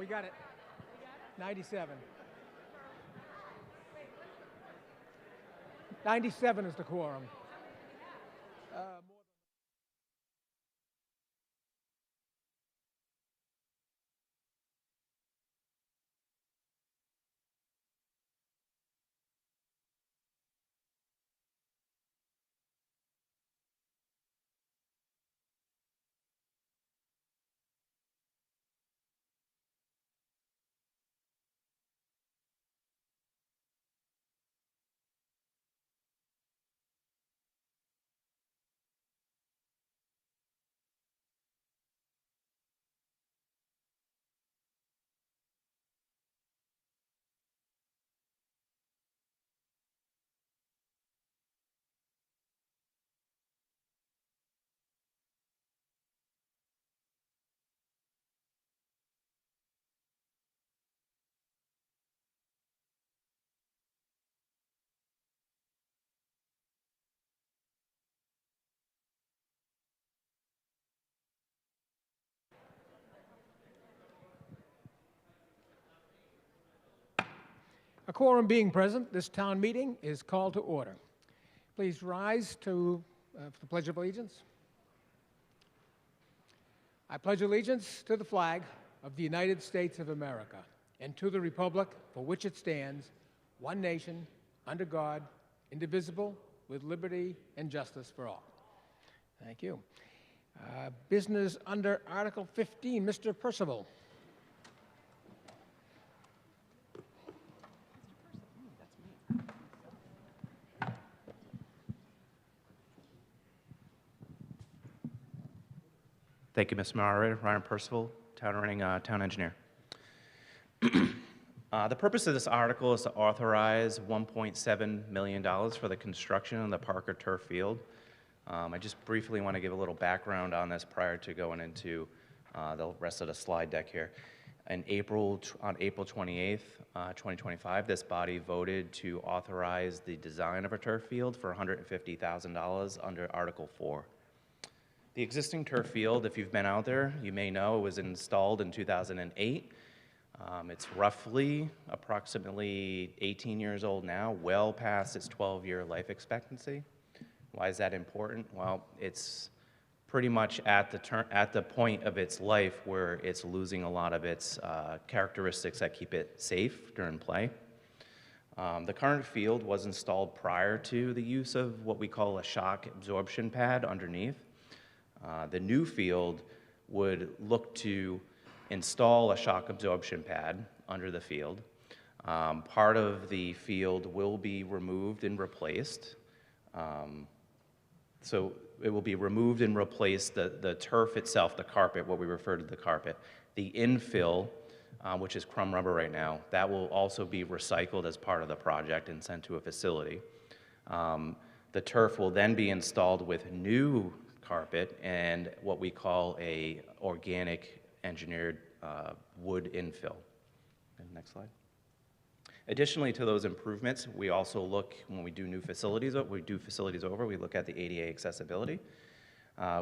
We got it. 97. 97 is the quorum. A quorum being present, this town meeting is called to order. Please rise for the Pledge of Allegiance. I pledge allegiance to the flag of the United States of America and to the republic for which it stands, one nation, under God, indivisible, with liberty and justice for all. Thank you. Business under Article 15, Mr. Percival. Thank you, Mr. Moderator. Ryan Percival, town engineer. The purpose of this article is to authorize $1.7 million for the construction of the Parker Turf Field. I just briefly want to give a little background on this prior to going into the rest of the slide deck here. On April 28th, 2025, this body voted to authorize the design of a turf field for $150,000 under Article 4. The existing turf field, if you've been out there, you may know it was installed in 2008. It's approximately 18 years old now, well past its 12-year life expectancy. Why is that important? Well, it's pretty much at the point of its life where it's losing a lot of its characteristics that keep it safe during play. The current field was installed prior to the use of what we call a shock absorption pad underneath. The new field would look to install a shock absorption pad under the field. Part of the field will be removed and replaced. So it will be removed and replaced, the turf itself, the carpet, what we refer to the carpet. The infill, which is crumb rubber right now, that will also be recycled as part of the project and sent to a facility. The turf will then be installed with new carpet and what we call a organic engineered wood infill. Next slide. Additionally to those improvements, we also look, when we do new facilities, we look at the ADA accessibility.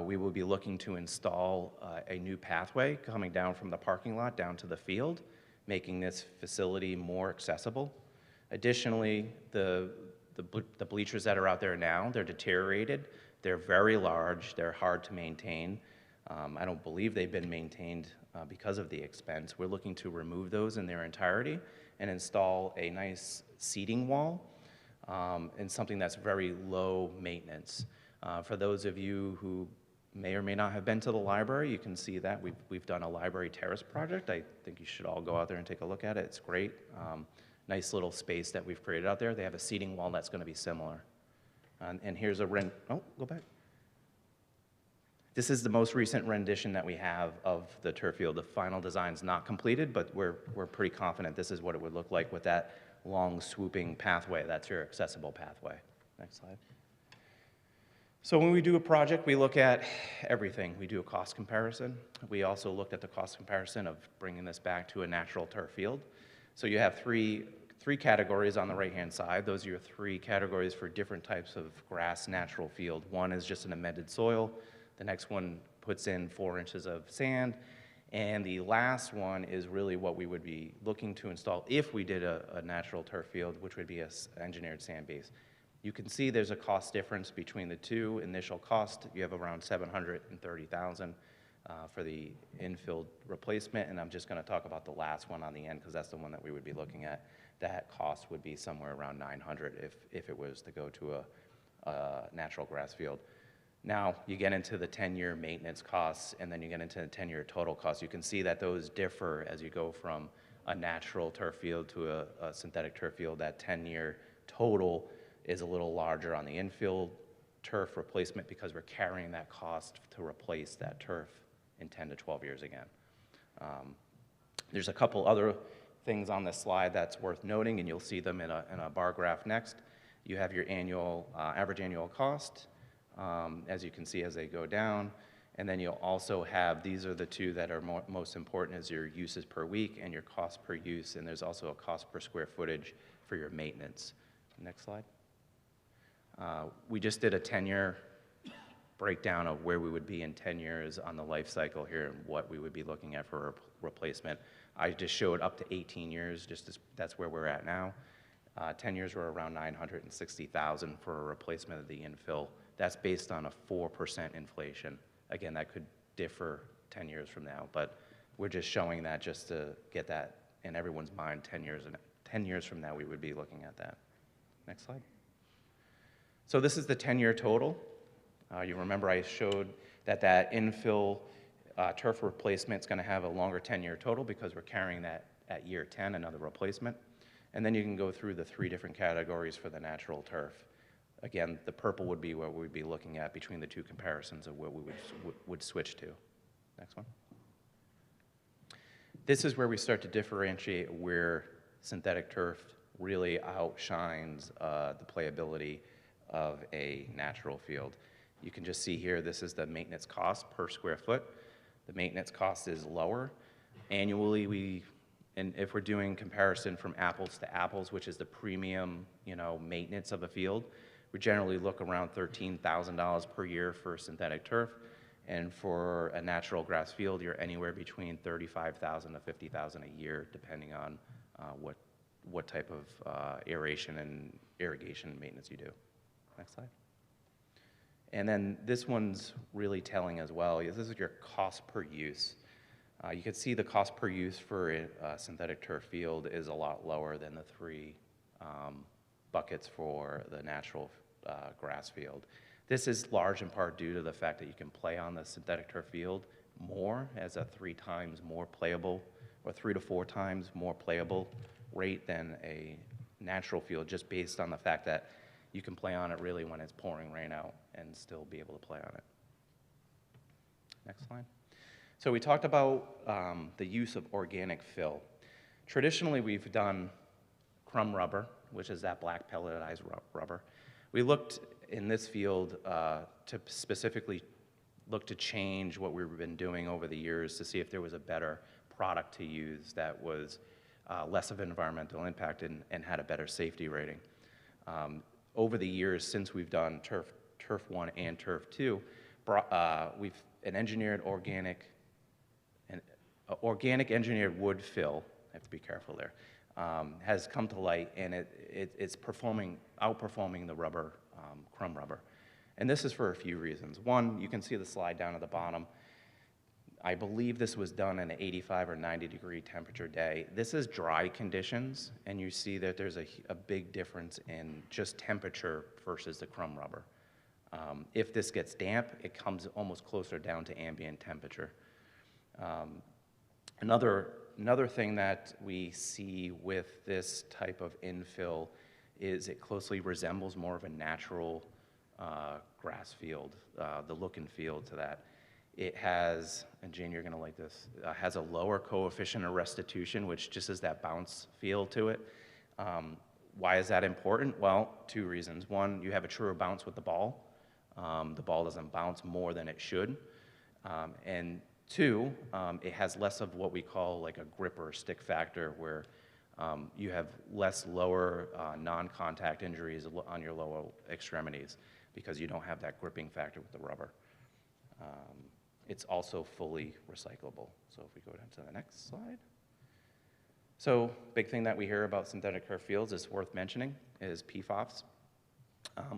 We will be looking to install a new pathway coming down from the parking lot down to the field, making this facility more accessible. Additionally, the bleachers that are out there now, they're deteriorated. They're very large, they're hard to maintain. I don't believe they've been maintained because of the expense. We're looking to remove those in their entirety and install a nice seating wall and something that's very low maintenance. For those of you who may or may not have been to the library, you can see that we've done a library terrace project. I think you should all go out there and take a look at it. It's great. Nice little space that we've created out there. They have a seating wall that's going to be similar. And here's a go back. This is the most recent rendition that we have of the turf field. The final design's not completed, but we're pretty confident this is what it would look like with that long swooping pathway. That's your accessible pathway. Next slide. So when we do a project, we look at everything. We do a cost comparison. We also looked at the cost comparison of bringing this back to a natural turf field. So you have three categories on the right-hand side. Those are your three categories for different types of grass natural field. One is just an amended soil. The next one puts in 4 inches of sand, And the last one is really what we would be looking to install if we did a natural turf field, which would be a engineered sand base. You can see there's a cost difference between the two. Initial cost, you have around $730,000 for the infill replacement, and I'm just going to talk about the last one on the end because that's the one that we would be looking at. That cost would be somewhere around $900 if it was to go to a natural grass field. Now, you get into the 10-year maintenance costs, and then you get into the 10-year total costs. You can see that those differ as you go from a natural turf field to a synthetic turf field. That 10-year total is a little larger on the infield turf replacement because we're carrying that cost to replace that turf in 10 to 12 years again. There's a couple other things on this slide that's worth noting, and you'll see them in a bar graph next. You have your average annual cost, as you can see as they go down. And then you'll also have, these are the two that are most important, is your uses per week and your cost per use, and there's also a cost per square footage for your maintenance. Next slide. We just did a 10-year breakdown of where we would be in 10 years on the life cycle here and what we would be looking at for replacement. I just showed up to 18 years, that's where we're at now. 10 years we're around $960,000 for a replacement of the infill. That's based on a 4% inflation. Again, that could differ 10 years from now, but we're just showing that just to get that in everyone's mind. 10 years from now, we would be looking at that. Next slide. So this is the 10-year total. You remember I showed that infill turf replacement is going to have a longer 10-year total because we're carrying that at year 10, another replacement. And then you can go through the 3 different categories for the natural turf. Again, the purple would be what we'd be looking at between the 2 comparisons of what we would switch to. Next one. This is where we start to differentiate where synthetic turf really outshines the playability of a natural field. You can just see here, this is the maintenance cost per square foot. The maintenance cost is lower. Annually, and if we're doing comparison from apples to apples, which is the premium, maintenance of a field, we generally look around $13,000 per year for synthetic turf, and for a natural grass field, you're anywhere between $35,000 to $50,000 a year, depending on what type of aeration and irrigation maintenance you do. Next slide. And then this one's really telling as well. This is your cost per use. You can see the cost per use for a synthetic turf field is a lot lower than the 3 buckets for the natural grass field. This is large in part due to the fact that you can play on the synthetic turf field more, as a 3 times more playable, or 3 to 4 times more playable rate than a natural field, just based on the fact that you can play on it really when it's pouring rain out and still be able to play on it. Next slide. So we talked about the use of organic fill. Traditionally, we've done crumb rubber, which is that black pelletized rubber. We looked in this field to specifically look to change what we've been doing over the years to see if there was a better product to use that was less of an environmental impact and had a better safety rating. Over the years, since we've done Turf 1 and Turf 2, we've an engineered organic engineered wood fill, I have to be careful there, has come to light, and it's outperforming the rubber, crumb rubber. And this is for a few reasons. One, you can see the slide down at the bottom. I believe this was done in an 85 or 90 degree temperature day. This is dry conditions, and you see that there's a big difference in just temperature versus the crumb rubber. If this gets damp, it comes almost closer down to ambient temperature. Another thing that we see with this type of infill is it closely resembles more of a natural grass field, the look and feel to that. It has, and Jane, you're gonna like this, has a lower coefficient of restitution, which just has that bounce feel to it. Why is that important? Well, 2 reasons. One, you have a truer bounce with the ball. The ball doesn't bounce more than it should. And 2, it has less of what we call like a grip or stick factor, where you have less lower non-contact injuries on your lower extremities because you don't have that gripping factor with the rubber. it's also fully recyclable. So if we go down to the next slide. So big thing that we hear about synthetic turf fields is worth mentioning is PFAS.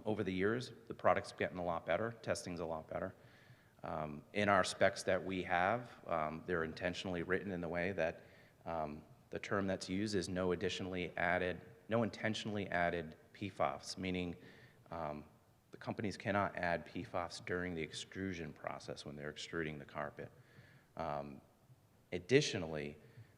Over the years, the product's getting a lot better, testing's a lot better. In our specs that we have, they're intentionally written in the way that the term that's used is no intentionally added PFAS, meaning the companies cannot add PFAS during the extrusion process when they're extruding the carpet. Additionally,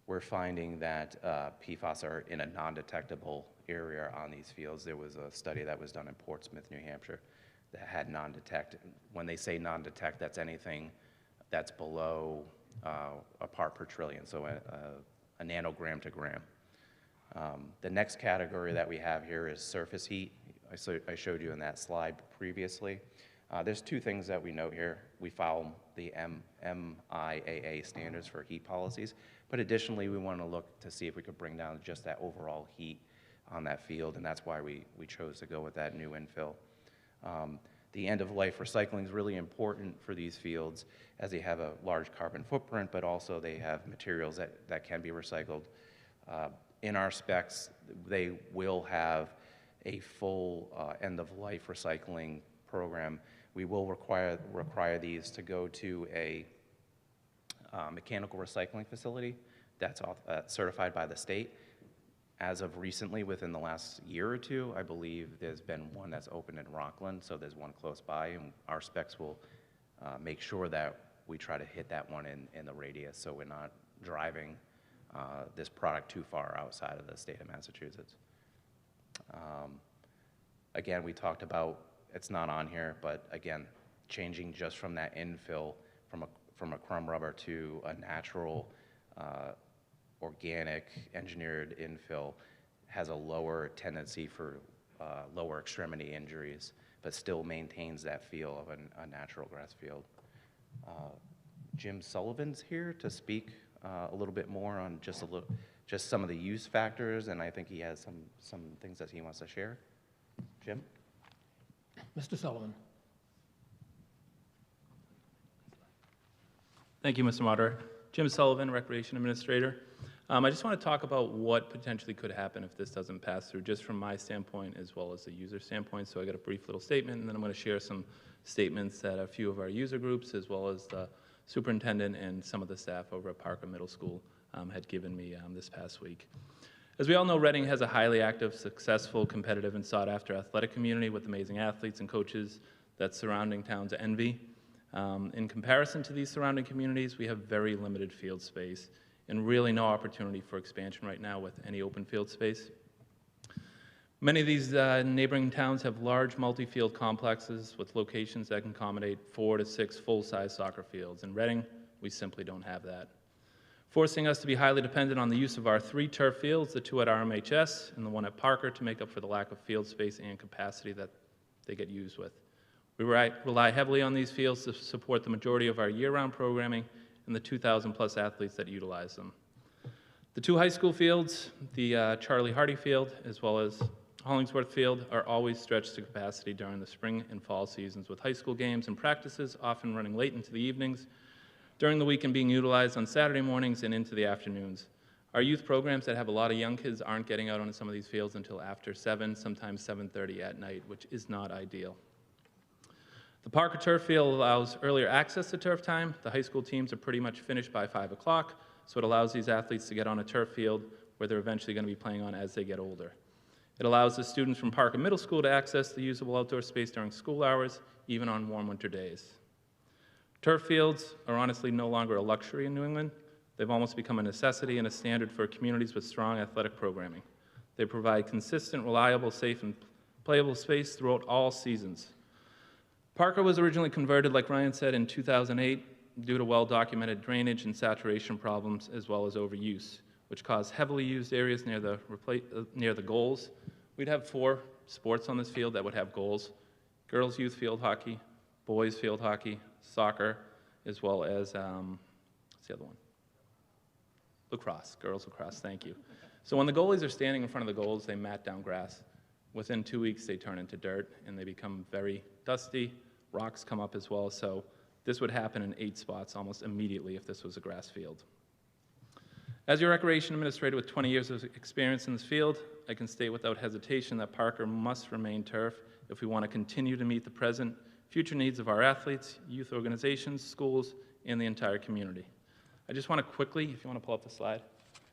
we're finding that PFAS are in a non-detectable area on these fields. There was a study that was done in Portsmouth, New Hampshire, that had non-detect. When they say non-detect, that's anything that's below a part per trillion, so a nanogram to gram. The next category that we have here is surface heat. I showed you in that slide previously. There's two things that we note here. We follow the MIAA standards for heat policies, but additionally, we want to look to see if we could bring down just that overall heat on that field, and that's why we chose to go with that new infill. The end-of-life recycling is really important for these fields as they have a large carbon footprint, but also they have materials that can be recycled. In our specs, they will have a full end-of-life recycling program. We will require these to go to a mechanical recycling facility that's certified by the state. As of recently, within the last year or two, I believe there's been one that's opened in Rockland, so there's one close by, and our specs will make sure that we try to hit that one in the radius, so we're not driving this product too far outside of the state of Massachusetts. Again, we talked about, it's not on here, but again, changing just from that infill from a crumb rubber to a natural organic engineered infill has a lower tendency for lower extremity injuries, but still maintains that feel of a natural grass field. Jim Sullivan's here to speak a little bit more on just some of the use factors, and I think he has some things that he wants to share. Jim? Mr. Sullivan. Thank you, Mr. Moderator. Jim Sullivan, Recreation Administrator. I just want to talk about what potentially could happen if this doesn't pass through, just from my standpoint as well as the user standpoint. So I got a brief little statement, and then I'm going to share some statements that a few of our user groups, as well as the superintendent and some of the staff over at Parker Middle School had given me this past week. As we all know, Reading has a highly active, successful, competitive, and sought-after athletic community with amazing athletes and coaches that surrounding towns envy. In comparison to these surrounding communities, we have very limited field space and really no opportunity for expansion right now with any open field space. Many of these neighboring towns have large multi-field complexes with locations that can accommodate 4 to 6 full-size soccer fields. In Reading, we simply don't have that, forcing us to be highly dependent on the use of our 3 turf fields, the 2 at RMHS and the 1 at Parker, to make up for the lack of field space and capacity that they get used with. We rely heavily on these fields to support the majority of our year-round programming and the 2,000-plus athletes that utilize them. The 2 high school fields, the Charlie Hardy Field as well as Hollingsworth Field, are always stretched to capacity during the spring and fall seasons, with high school games and practices often running late into the evenings, during the week and being utilized on Saturday mornings and into the afternoons. Our youth programs that have a lot of young kids aren't getting out onto some of these fields until after 7, sometimes 7:30 at night, which is not ideal. The Parker Turf Field allows earlier access to turf time. The high school teams are pretty much finished by 5 o'clock, so it allows these athletes to get on a turf field where they're eventually going to be playing on as they get older. It allows the students from Parker Middle School to access the usable outdoor space during school hours, even on warm winter days. Turf fields are honestly no longer a luxury in New England. They've almost become a necessity and a standard for communities with strong athletic programming. They provide consistent, reliable, safe, and playable space throughout all seasons. Parker was originally converted, like Ryan said, in 2008 due to well-documented drainage and saturation problems as well as overuse, which caused heavily used areas near the goals. We'd have 4 sports on this field that would have goals: girls' youth field hockey, boys' field hockey, soccer, as well as, what's the other one? Lacrosse, girls' lacrosse, thank you. So when the goalies are standing in front of the goals, they mat down grass. Within 2 weeks, they turn into dirt, and they become very dusty. Rocks come up as well, so This would happen in 8 spots almost immediately if this was a grass field. As your recreation administrator with 20 years of experience in this field, I can state without hesitation that Parker must remain turf if we want to continue to meet the present, future needs of our athletes, youth organizations, schools, and the entire community. I just want to quickly, if you want to pull up the slide,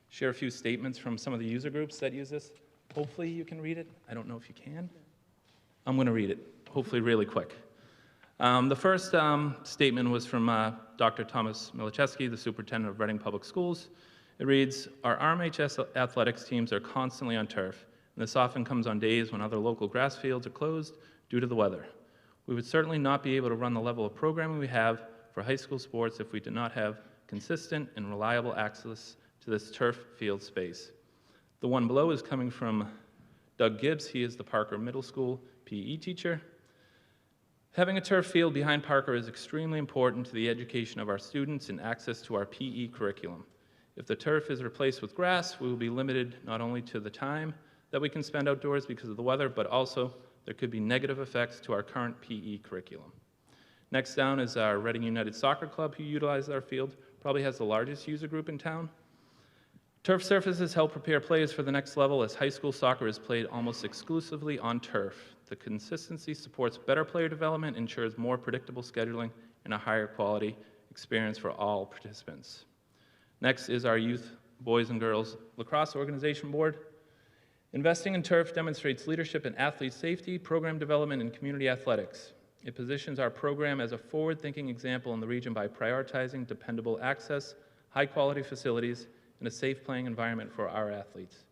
share a few statements from some of the user groups that use this. Hopefully you can read it. I don't know if you can. I'm going to read it, hopefully really quick. The first statement was from Dr. Thomas Milichewski, the superintendent of Reading Public Schools. It reads, "Our RMHS athletics teams are constantly on turf, and this often comes on days when other local grass fields are closed due to the weather. We would certainly not be able to run the level of programming we have for high school sports if we did not have consistent and reliable access to this turf field space." The one below is coming from Doug Gibbs. He is the Parker Middle School PE teacher. "Having a turf field behind Parker is extremely important to the education of our students and access to our PE curriculum. If the turf is replaced with grass, we will be limited not only to the time that we can spend outdoors because of the weather, but also there could be negative effects to our current PE curriculum." Next down is our Reading United Soccer Club, who utilizes our field, probably has the largest user group in town. "Turf surfaces help prepare players for the next level as high school soccer is played almost exclusively on turf. The consistency supports better player development, ensures more predictable scheduling, and a higher quality experience for all participants." Next is our Youth Boys and Girls Lacrosse Organization Board. "Investing in turf demonstrates leadership in athlete safety, program development, and community athletics. It positions our program as a forward-thinking example in the region by prioritizing dependable access, high-quality facilities, and a safe playing environment for our athletes.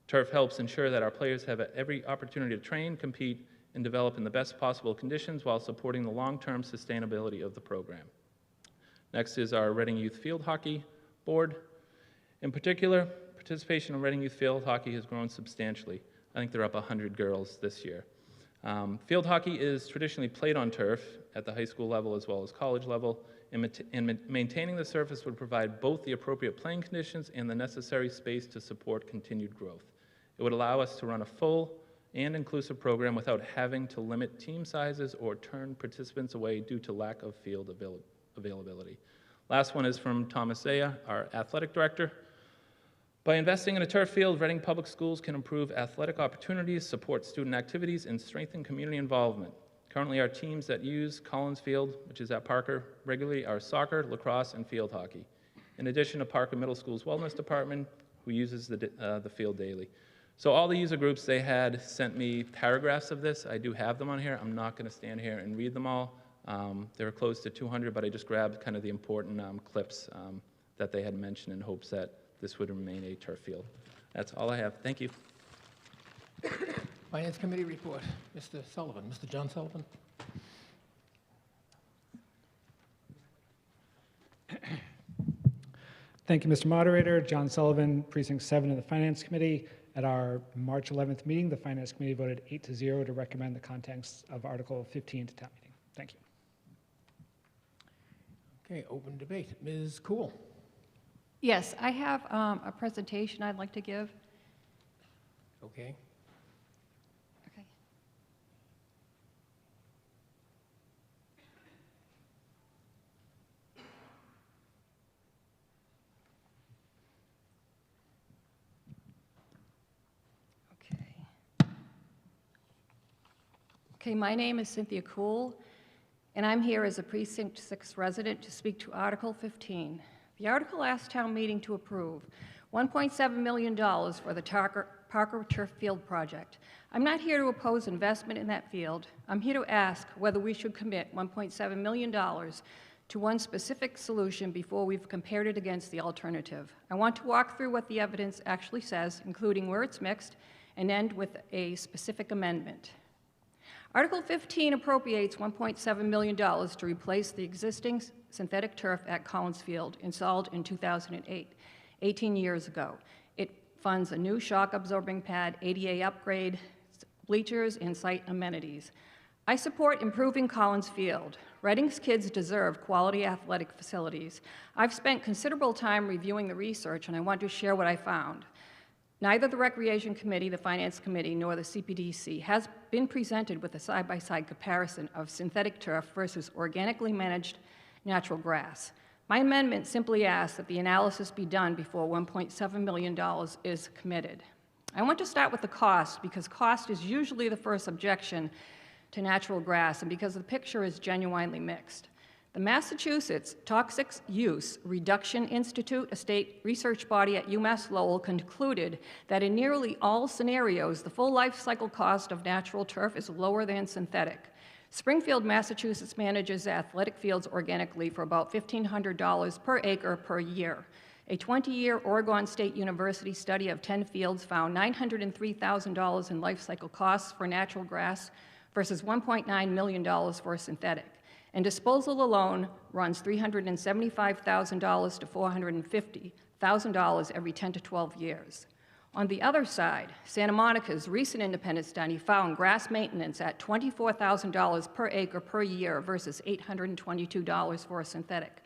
Turf helps ensure that our players have every opportunity to train, compete, and develop in the best possible conditions while supporting the long-term sustainability of the program." Next is our Reading Youth Field Hockey Board. In particular, participation in Reading Youth Field Hockey has grown substantially. I think they're up 100 girls this year. Field hockey is traditionally played on turf at the high school level as well as college level, and maintaining the surface would provide both the appropriate playing conditions and the necessary space to support continued growth. It would allow us to run a full and inclusive program without having to limit team sizes or turn participants away due to lack of field availability. Last one is from Thomas Zaya, our athletic director. "By investing in a turf field, Reading Public Schools can improve athletic opportunities, support student activities, and strengthen community involvement. Currently, our teams that use Collins Field, which is at Parker, regularly are soccer, lacrosse, and field hockey. In addition to Parker Middle School's Wellness Department, who uses the field daily." So all the user groups, they had sent me paragraphs of this. I do have them on here. I'm not going to stand here and read them all. They were close to 200, but I just grabbed kind of the important clips that they had mentioned in hopes that this would remain a turf field. That's all I have. Thank you. Finance Committee report. Mr. Sullivan, Mr. John Sullivan. Thank you, Mr. Moderator. John Sullivan, Precinct 7 of the Finance Committee. At our March 11th meeting, the Finance Committee voted 8-0 to recommend the contents of Article 15 to town meeting. Thank you. Okay, open debate. Ms. Cool. Yes, I have a presentation I'd like to give. Okay. Okay. Okay, my name is Cynthia Cool, and I'm here as a Precinct 6 resident to speak to Article 15. The article asked town meeting to approve $1.7 million for the Parker Turf Field project. I'm not here to oppose investment in that field. I'm here to ask whether we should commit $1.7 million to one specific solution before we've compared it against the alternative. I want to walk through what the evidence actually says, including where it's mixed, and end with a specific amendment. Article 15 appropriates $1.7 million to replace the existing synthetic turf at Collins Field, installed in 2008, 18 years ago. It funds a new shock-absorbing pad, ADA upgrade, bleachers, and site amenities. I support improving Collins Field. Reading's kids deserve quality athletic facilities. I've spent considerable time reviewing the research, and I want to share what I found. Neither the Recreation Committee, the Finance Committee, nor the CPDC has been presented with a side-by-side comparison of synthetic turf versus organically managed natural grass. My amendment simply asks that the analysis be done before $1.7 million is committed. I want to start with the cost because cost is usually the first objection to natural grass and because the picture is genuinely mixed. The Massachusetts Toxic Use Reduction Institute, a state research body at UMass Lowell, concluded that in nearly all scenarios, the full life cycle cost of natural turf is lower than synthetic. Springfield, Massachusetts manages athletic fields organically for about $1,500 per acre per year. A 20-year Oregon State University study of 10 fields found $903,000 in life cycle costs for natural grass versus $1.9 million for synthetic. And disposal alone runs $375,000 to $450,000 every 10 to 12 years. On the other side, Santa Monica's recent independent study found grass maintenance at $24,000 per acre per year versus $822 for a synthetic.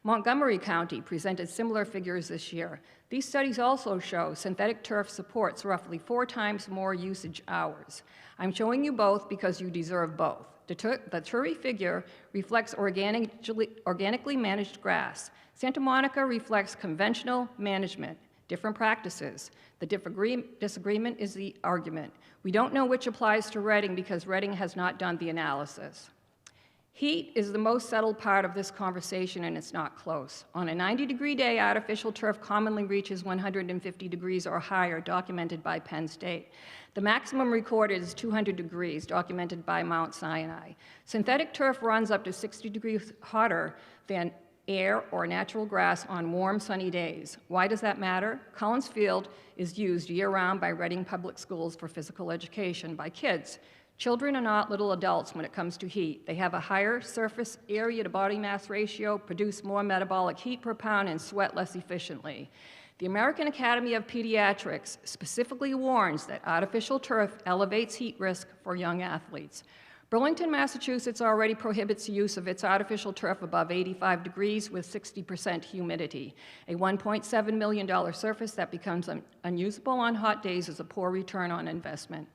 Montgomery County presented similar figures this year. These studies also show synthetic turf supports roughly 4 times more usage hours. I'm showing you both because you deserve both. The Turi figure reflects organically managed grass. Santa Monica reflects conventional management, different practices. The disagreement is the argument. We don't know which applies to Reading because Reading has not done the analysis. Heat is the most settled part of this conversation, and it's not close. On a 90-degree day, artificial turf commonly reaches 150 degrees or higher, documented by Penn State. The maximum recorded is 200 degrees, documented by Mount Sinai. Synthetic turf runs up to 60 degrees hotter than air or natural grass on warm, sunny days. Why does that matter? Collins Field is used year-round by Reading Public Schools for physical education by kids. Children are not little adults when it comes to heat. They have a higher surface area to body mass ratio, produce more metabolic heat per pound, and sweat less efficiently. The American Academy of Pediatrics specifically warns that artificial turf elevates heat risk for young athletes. Burlington, Massachusetts already prohibits the use of its artificial turf above 85 degrees with 60% humidity. A $1.7 million surface that becomes unusable on hot days is a poor return on investment.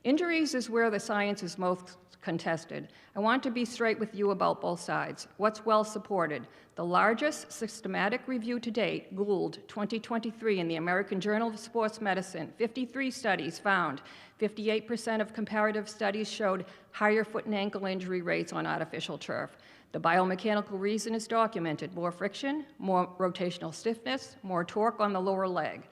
Injuries is where the science is most contested. I want to be straight with you about both sides. What's well supported? The largest systematic review to date, Gould 2023 in the American Journal of Sports Medicine, 53 studies found 58% of comparative studies showed higher foot and ankle injury rates on artificial turf. The biomechanical reason is documented: more friction, more rotational stiffness, more torque on the lower leg.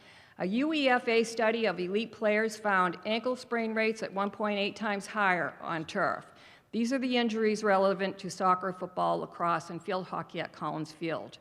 A UEFA study of elite players found ankle sprain rates at 1.8 times higher on turf. These are the injuries relevant to soccer, football, lacrosse, and field hockey at Collins Field.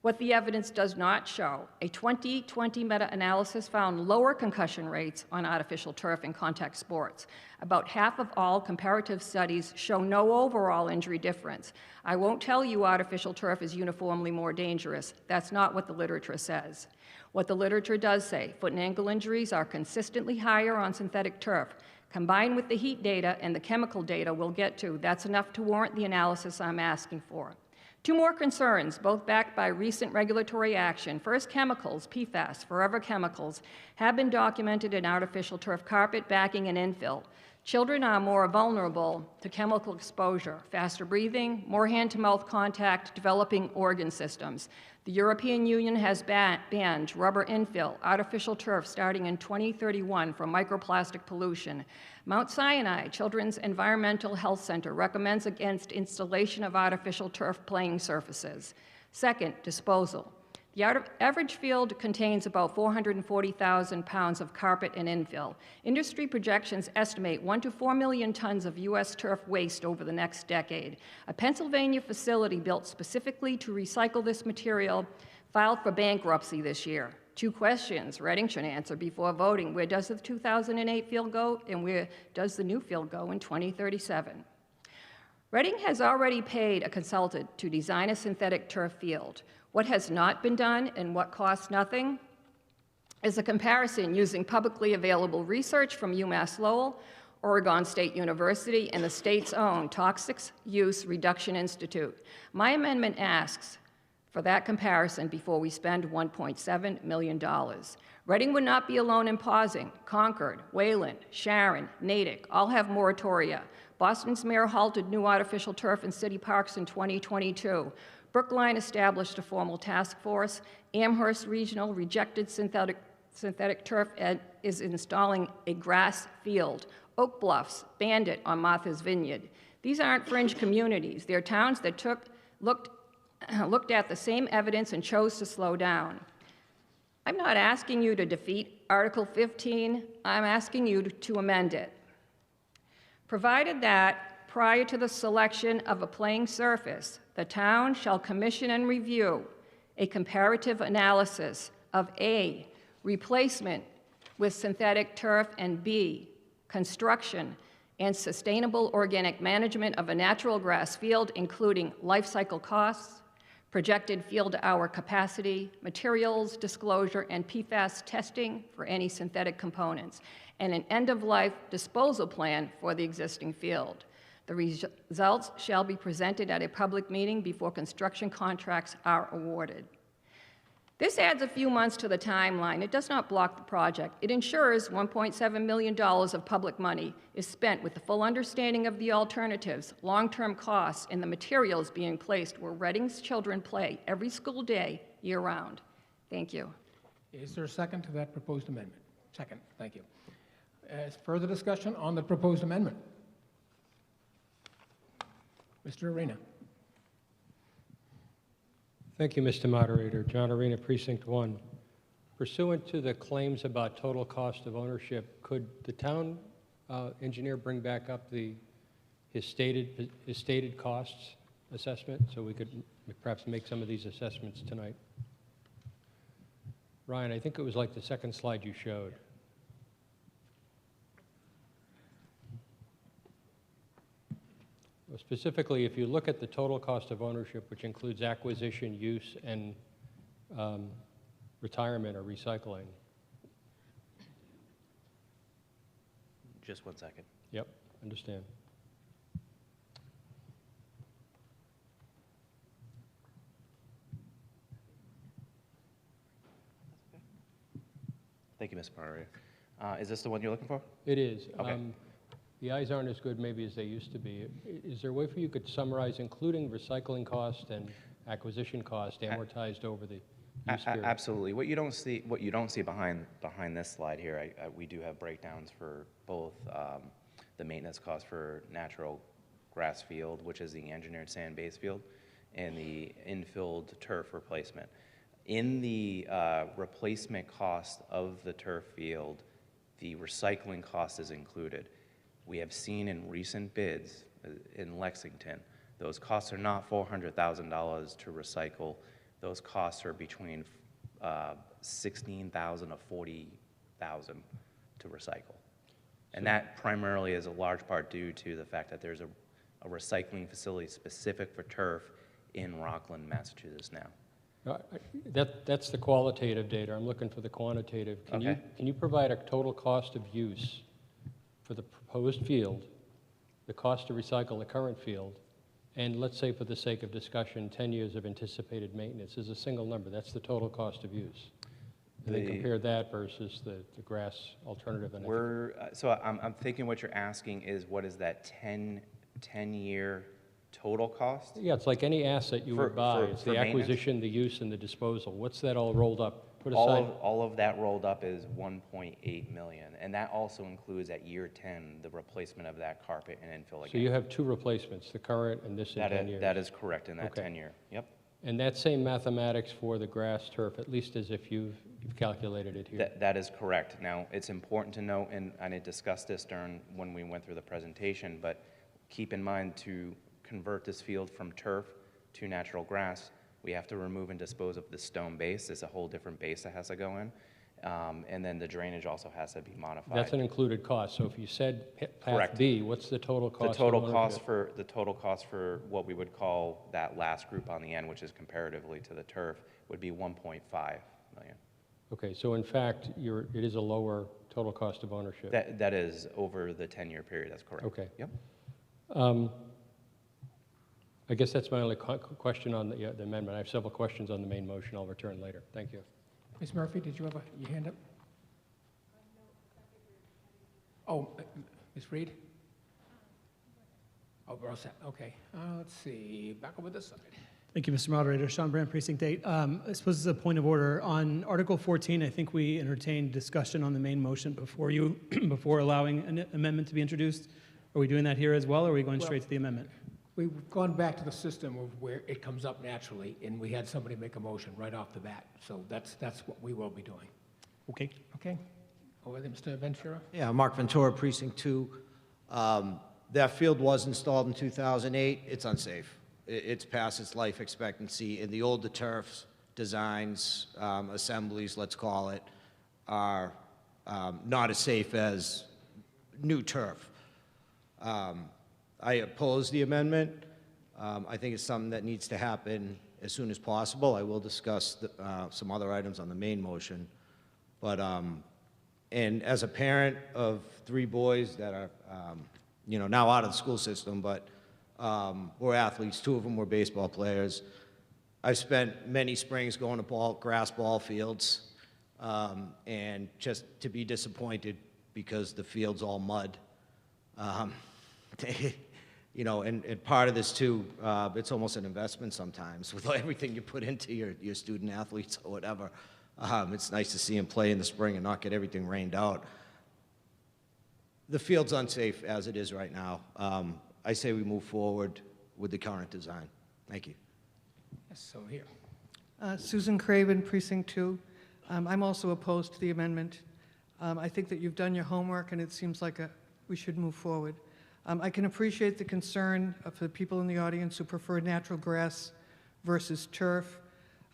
What the evidence does not show, a 2020 meta-analysis found lower concussion rates on artificial turf in contact sports. About half of all comparative studies show no overall injury difference. I won't tell you artificial turf is uniformly more dangerous. That's not what the literature says. What the literature does say, foot and ankle injuries are consistently higher on synthetic turf. Combined with the heat data and the chemical data we'll get to, that's enough to warrant the analysis I'm asking for. 2 more concerns, both backed by recent regulatory action. First, chemicals, PFAS, forever chemicals, have been documented in artificial turf carpet, backing, and infill. Children are more vulnerable to chemical exposure, faster breathing, more hand-to-mouth contact, developing organ systems. The European Union has banned rubber infill, artificial turf starting in 2031 for microplastic pollution. Mount Sinai Children's Environmental Health Center recommends against installation of artificial turf playing surfaces. Second, disposal. The average field contains about 440,000 pounds of carpet and infill. Industry projections estimate 1 to 4 million tons of U.S. turf waste over the next decade. A Pennsylvania facility built specifically to recycle this material filed for bankruptcy this year. 2 questions Reading should answer before voting. Where does the 2008 field go, and where does the new field go in 2037? Reading has already paid a consultant to design a synthetic turf field. What has not been done and what costs nothing is a comparison using publicly available research from UMass Lowell, Oregon State University, and the state's own Toxic Use Reduction Institute. My amendment asks for that comparison before we spend $1.7 million. Reading would not be alone in pausing. Concord, Wayland, Sharon, Natick all have moratoria. Boston's mayor halted new artificial turf in city parks in 2022. Brookline established a formal task force. Amherst Regional rejected synthetic turf and is installing a grass field. Oak Bluffs banned it on Martha's Vineyard. These aren't fringe communities. They're towns that looked at the same evidence and chose to slow down. I'm not asking you to defeat Article 15. I'm asking you to amend it. Provided that, prior to the selection of a playing surface, the town shall commission and review a comparative analysis of A, replacement with synthetic turf, and B, construction and sustainable organic management of a natural grass field, including life cycle costs, projected field hour capacity, materials disclosure, and PFAS testing for any synthetic components, and an end-of-life disposal plan for the existing field. The results shall be presented at a public meeting before construction contracts are awarded. This adds a few months to the timeline. It does not block the project. It ensures $1.7 million of public money is spent with the full understanding of the alternatives, long-term costs, and the materials being placed where Reading's children play every school day, year-round. Thank you. Is there a second to that proposed amendment? Second, thank you. Is further discussion on the proposed amendment? Mr. Arena. Thank you, Mr. Moderator. John Arena, Precinct 1. Pursuant to the claims about total cost of ownership, could the town engineer bring back up his stated costs assessment so we could perhaps make some of these assessments tonight? Ryan, I think it was like the second slide you showed. Specifically, if you look at the total cost of ownership, which includes acquisition, use, and retirement or recycling. Just 1 second. Yep, understand. Thank you, Mr. Moderator. Is this the one you're looking for? It is. Okay. The eyes aren't as good maybe as they used to be. Is there a way for you could summarize, including recycling cost and acquisition cost amortized over the use period? Absolutely. What you don't see behind this slide here, we do have breakdowns for both the maintenance cost for natural grass field, which is the engineered sand base field, and the infilled turf replacement. In the replacement cost of the turf field, the recycling cost is included. We have seen in recent bids in Lexington, those costs are not $400,000 to recycle. Those costs are between $16,000 to $40,000 to recycle. And that primarily is a large part due to the fact that there's a recycling facility specific for turf in Rockland, Massachusetts now. That's the qualitative data. I'm looking for the quantitative. Can you provide a total cost of use for the proposed field, the cost to recycle the current field, and let's say for the sake of discussion, 10 years of anticipated maintenance is a single number. That's the total cost of use. And then compare that versus the grass alternative. So I'm thinking what you're asking is what is that 10-year total cost? Yeah, it's like any asset you would buy. It's the acquisition, the use, and the disposal. What's that all rolled up? Put aside. All of that rolled up is $1.8 million, and that also includes at year 10 the replacement of that carpet and infill again. So you have two replacements, the current and this in 10 years. That is correct in that 10-year. Yep. And that same mathematics for the grass turf, at least as if you've calculated it here. That is correct. Now, it's important to note, and I discussed this when we went through the presentation, but keep in mind to convert this field from turf to natural grass, we have to remove and dispose of the stone base. There's a whole different base that has to go in. And then the drainage also has to be modified. That's an included cost. So if you said path Correct. B, what's the total cost? The total cost for what we would call that last group on the end, which is comparatively to the turf, would be $1.5 million. Okay, so in fact, it is a lower total cost of ownership. That is over the 10-year period. That's correct. Okay. Yep. I guess that's my only question on the amendment. I have several questions on the main motion. I'll return later. Thank you. Ms. Murphy, did you have your hand up? Oh, Ms. Reed? Oh, we're all set, okay. Let's see, back over this side. Thank you, Mr. Moderator. Sean Brandt, Precinct 8. I suppose this is a point of order. On Article 14, I think we entertained discussion on the main motion before allowing an amendment to be introduced. Are we doing that here as well, or are we going straight to the amendment? We've gone back to the system of where it comes up naturally, and we had somebody make a motion right off the bat. So that's what we will be doing. Okay. Okay? Over there, Mr. Ventura? Yeah, Mark Ventura, Precinct 2. That field was installed in 2008. It's unsafe. It's past its life expectancy, and the older turfs, designs, assemblies, let's call it, are not as safe as new turf. I oppose the amendment. I think it's something that needs to happen as soon as possible. I will discuss some other items on the main motion. But, and as a parent of 3 boys that are, now out of the school system, but were athletes, 2 of them were baseball players. I've spent many springs going to grass ball fields, and just to be disappointed because the field's all mud. And part of this too, it's almost an investment sometimes with everything you put into your student athletes or whatever. It's nice to see them play in the spring and not get everything rained out. The field's unsafe as it is right now. I say we move forward with the current design. Thank you. Yes, so here. Susan Craven, Precinct 2. I'm also opposed to the amendment. I think that you've done your homework, and it seems like we should move forward. I can appreciate the concern of the people in the audience who prefer natural grass versus turf.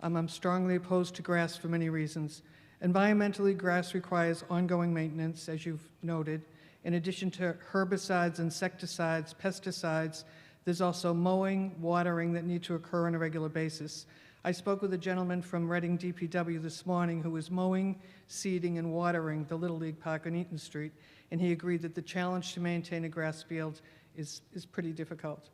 I'm strongly opposed to grass for many reasons. Environmentally, grass requires ongoing maintenance, as you've noted. In addition to herbicides, insecticides, pesticides, there's also mowing, watering that need to occur on a regular basis. I spoke with a gentleman from Reading DPW this morning who was mowing, seeding, and watering the Little League Park on Eaton Street, and he agreed that the challenge to maintain a grass field is pretty difficult.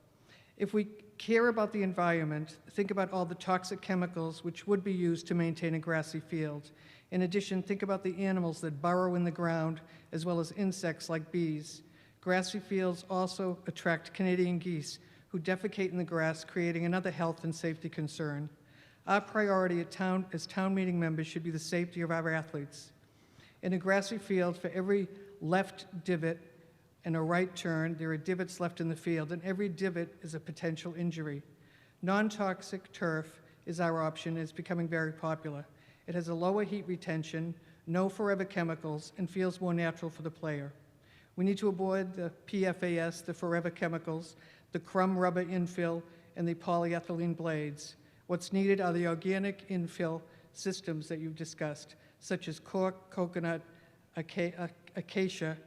If we care about the environment, think about all the toxic chemicals which would be used to maintain a grassy field. In addition, think about the animals that burrow in the ground, as well as insects like bees. Grassy fields also attract Canadian geese who defecate in the grass, creating another health and safety concern. Our priority as town meeting members should be the safety of our athletes. In a grassy field, for every left divot and a right turn, there are divots left in the field, and every divot is a potential injury. Non-toxic turf is our option, and it's becoming very popular. It has a lower heat retention, no forever chemicals, and feels more natural for the player. We need to avoid the PFAS, the forever chemicals, the crumb rubber infill, and the polyethylene blades. What's needed are the organic infill systems that you've discussed, such as cork, coconut, acacia.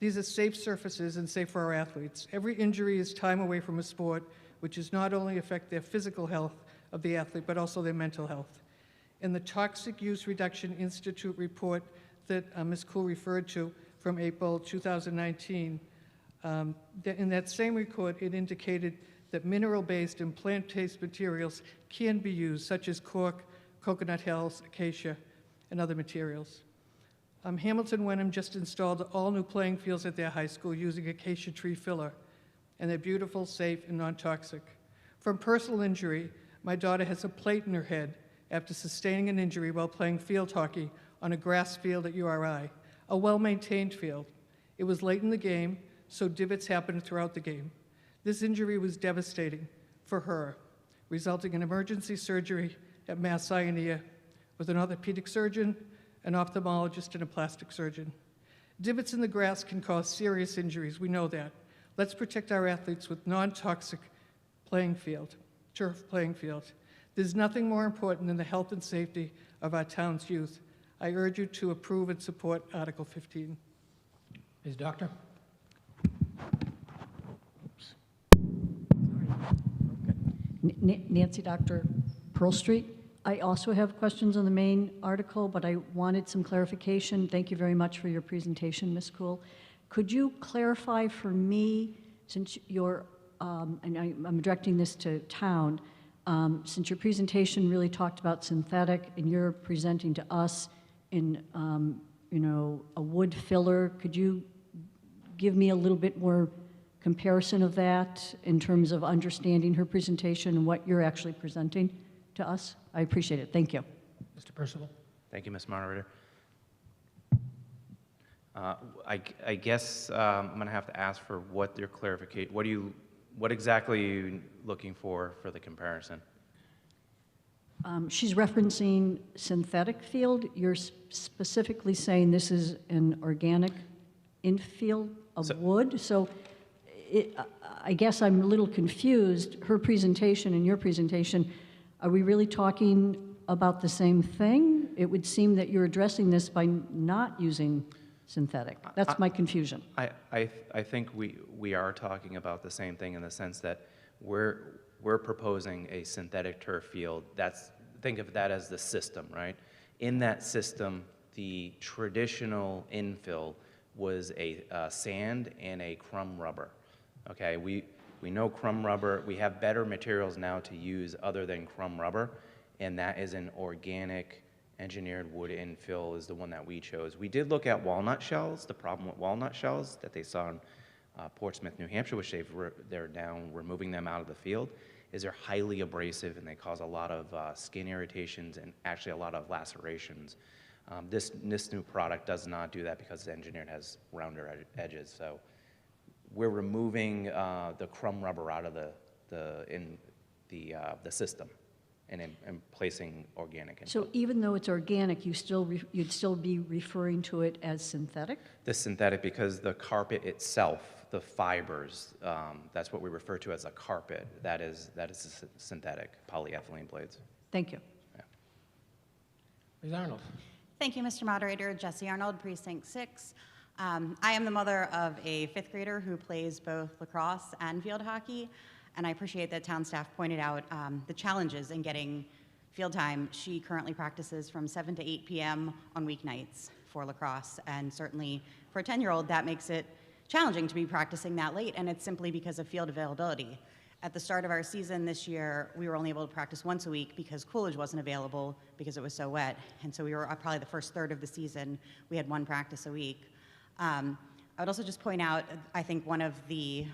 These are safe surfaces and safe for our athletes. Every injury is time away from a sport, which does not only affect their physical health of the athlete, but also their mental health. In the Toxic Use Reduction Institute report that Ms. Kuhl referred to from April 2019, in that same report, it indicated that mineral-based and plant-based materials can be used, such as cork, coconut hulls, acacia, and other materials. Hamilton Wenham just installed all new playing fields at their high school using acacia tree filler, and they're beautiful, safe, and non-toxic. From personal injury, my daughter has a plate in her head after sustaining an injury while playing field hockey on a grass field at URI, a well-maintained field. It was late in the game, so divots happened throughout the game. This injury was devastating for her, resulting in emergency surgery at Mass Ioneer with an orthopedic surgeon, an ophthalmologist, and a plastic surgeon. Divots in the grass can cause serious injuries, we know that. Let's protect our athletes with non-toxic playing field, turf playing field. There's nothing more important than the health and safety of our town's youth. I urge you to approve and support Article 15. Ms. Doctor? Nancy Dr. Pearl Street. I also have questions on the main article, but I wanted some clarification. Thank you very much for your presentation, Ms. Kuhl. Could you clarify for me, since you're, and I'm directing this to town, since your presentation really talked about synthetic and you're presenting to us in, a wood filler, could you give me a little bit more comparison of that in terms of understanding her presentation and what you're actually presenting to us? I appreciate it. Thank you. Mr. Percival. Thank you, Ms. Moderator. I guess I'm going to have to ask for what your clarification, what exactly are you looking for the comparison? She's referencing synthetic field. You're specifically saying this is an organic infield of wood. So I guess I'm a little confused. Her presentation and your presentation, are we really talking about the same thing? It would seem that you're addressing this by not using synthetic. That's my confusion. I think we are talking about the same thing in the sense that we're proposing a synthetic turf field. Think of that as the system, right? In that system, the traditional infill was a sand and a crumb rubber. Okay, we know crumb rubber. We have better materials now to use other than crumb rubber, and that is an organic engineered wood infill is the one that we chose. We did look at walnut shells. The problem with walnut shells that they saw in Portsmouth, New Hampshire, which they're now removing them out of the field, is they're highly abrasive and they cause a lot of skin irritations and actually a lot of lacerations. This new product does not do that because the engineered has rounder edges. So we're removing the crumb rubber out of the system and placing organic infill. So even though it's organic, you'd still be referring to it as synthetic? The synthetic, because the carpet itself, the fibers, that's what we refer to as a carpet. That is synthetic polyethylene blades. Thank you. Yeah. Ms. Arnold. Thank you, Mr. Moderator. Jesse Arnold, Precinct 6. I am the mother of a 5th grader who plays both lacrosse and field hockey, and I appreciate that town staff pointed out the challenges in getting field time. She currently practices from 7 to 8 p.m. on weeknights for lacrosse, and certainly for a 10-year-old, that makes it challenging to be practicing that late, and it's simply because of field availability. At the start of our season this year, we were only able to practice once a week because Coolidge wasn't available because it was so wet, and so we were probably the first third of the season, we had 1 practice a week. I would also just point out, I think one of the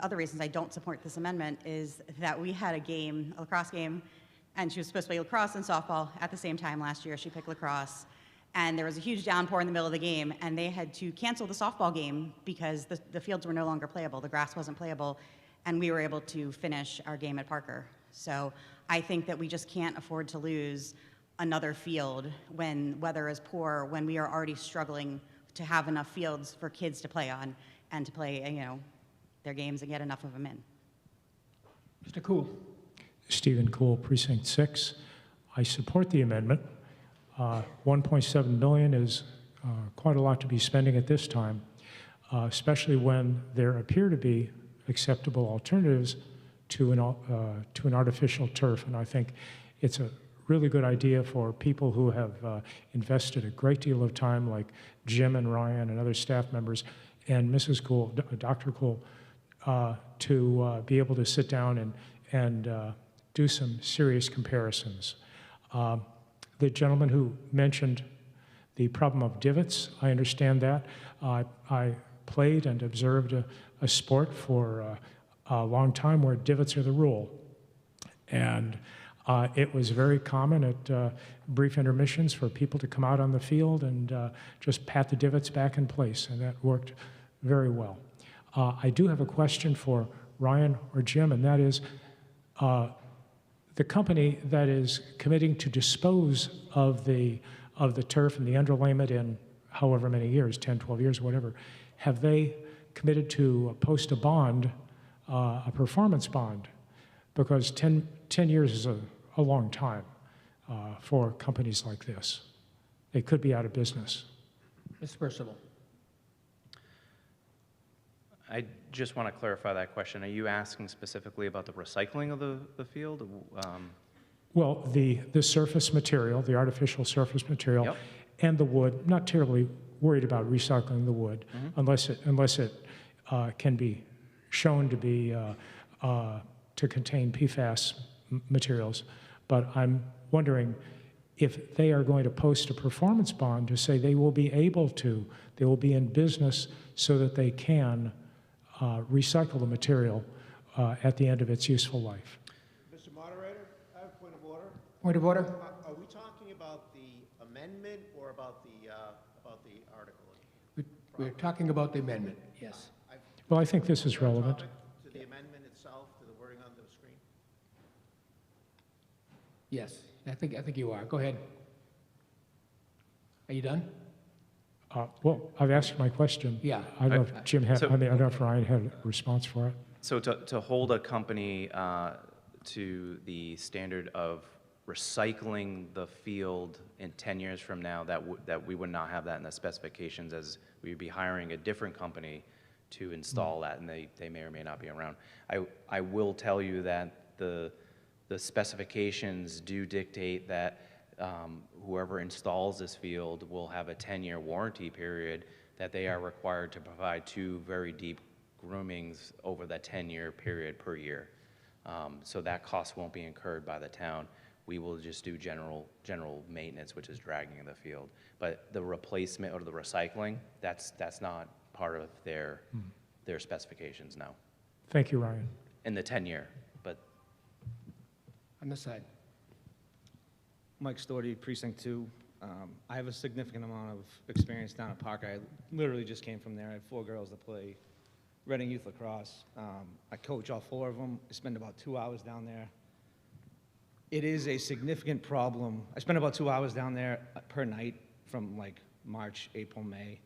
other reasons I don't support this amendment is that we had a lacrosse game, and she was supposed to play lacrosse and softball at the same time last year. She picked lacrosse, and there was a huge downpour in the middle of the game, and they had to cancel the softball game because the fields were no longer playable. The grass wasn't playable, and we were able to finish our game at Parker. So I think that we just can't afford to lose another field when weather is poor, when we are already struggling to have enough fields for kids to play on and to play, their games and get enough of them in. Mr. Cool. Stephen Cool, Precinct 6. I support the amendment. 1.7 million is quite a lot to be spending at this time, especially when there appear to be acceptable alternatives to an artificial turf. And I think it's a really good idea for people who have invested a great deal of time, like Jim and Ryan and other staff members, and Mrs. Cool, Dr. Cool, to be able to sit down and do some serious comparisons. The gentleman who mentioned the problem of divots, I understand that. I played and observed a sport for a long time where divots are the rule. And it was very common at brief intermissions for people to come out on the field and just pat the divots back in place, and that worked very well. I do have a question for Ryan or Jim, and that is the company that is committing to dispose of the turf and the underlayment in however many years, 10, 12 years, whatever, have they committed to post a bond, a performance bond? Because 10 years is a long time for companies like this. They could be out of business. Mr. Percival. I just want to clarify that question. Are you asking specifically about the recycling of the field? Well, the surface material, the artificial surface material, Yep. and the wood, not terribly worried about recycling the wood, unless it can be shown to be to contain PFAS materials. But I'm wondering if they are going to post a performance bond to say they will be able to, they will be in business so that they can recycle the material at the end of its useful life. Mr. Moderator, I have a point of order. Point of order? Are we talking about the amendment or about the article? We're talking about the amendment, yes. Well, I think this is relevant. To the amendment itself, to the wording on the screen? Yes, I think you are. Go ahead. Are you done? Well, I've asked my question. Yeah. I don't know if Jim had, So- I mean, I don't know if Ryan had a response for it. So to hold a company to the standard of recycling the field in 10 years from now, that we would not have that in the specifications, as we would be hiring a different company to install that, and they may or may not be around. I will tell you that the specifications do dictate that whoever installs this field will have a 10-year warranty period, that they are required to provide 2 very deep groomings over that 10-year period per year. So that cost won't be incurred by the town. We will just do general maintenance, which is dragging the field. But the replacement or the recycling, that's not part of their specifications now. Thank you, Ryan. In the 10-year, but On this side. Mike Storty, Precinct 2. I have a significant amount of experience down at Parker. I literally just came from there. I had 4 girls that play Reading Youth Lacrosse. I coach all 4 of them. I spend about 2 hours down there. It is a significant problem. I spend about 2 hours down there per night from like March, April, May,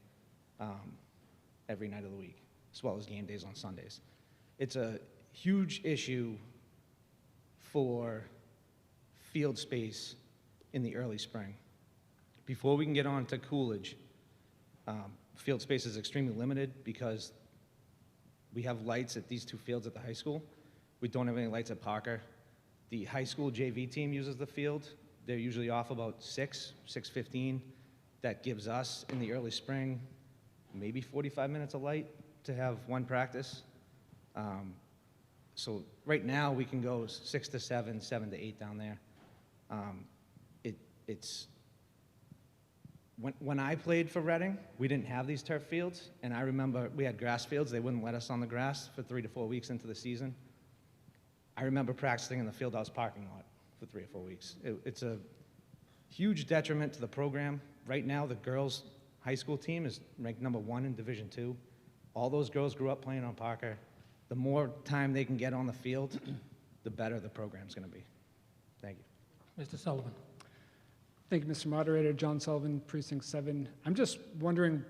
every night of the week, as well as game days on Sundays. It's a huge issue for field space in the early spring. Before we can get on to Coolidge, field space is extremely limited because we have lights at these 2 fields at the high school. We don't have any lights at Parker. The high school JV team uses the field. They're usually off about 6:15. That gives us, in the early spring, maybe 45 minutes of light to have 1 practice. So right now, we can go 6 to 7, 7 to 8 down there. When I played for Reading, we didn't have these turf fields, and I remember we had grass fields. They wouldn't let us on the grass for 3 to 4 weeks into the season. I remember practicing in the fieldhouse parking lot for 3 or 4 weeks. It's a huge detriment to the program. Right now, the girls' high school team is ranked #1 in Division II. All those girls grew up playing on Parker. The more time they can get on the field, the better the program's going to be. Thank you. Mr. Sullivan. Thank you, Mr. Moderator. John Sullivan, Precinct 7. I'm just wondering,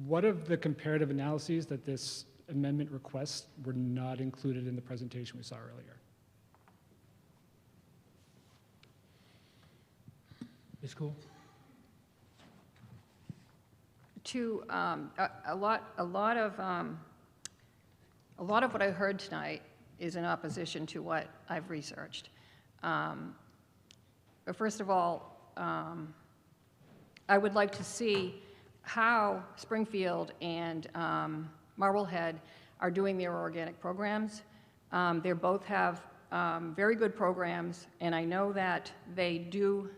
what of the comparative analyses that this amendment requests were not included in the presentation we saw earlier? Ms. Cool? A lot of what I heard tonight is in opposition to what I've researched. But first of all, I would like to see how Springfield and Marblehead are doing their organic programs. They both have very good programs, and I know that they do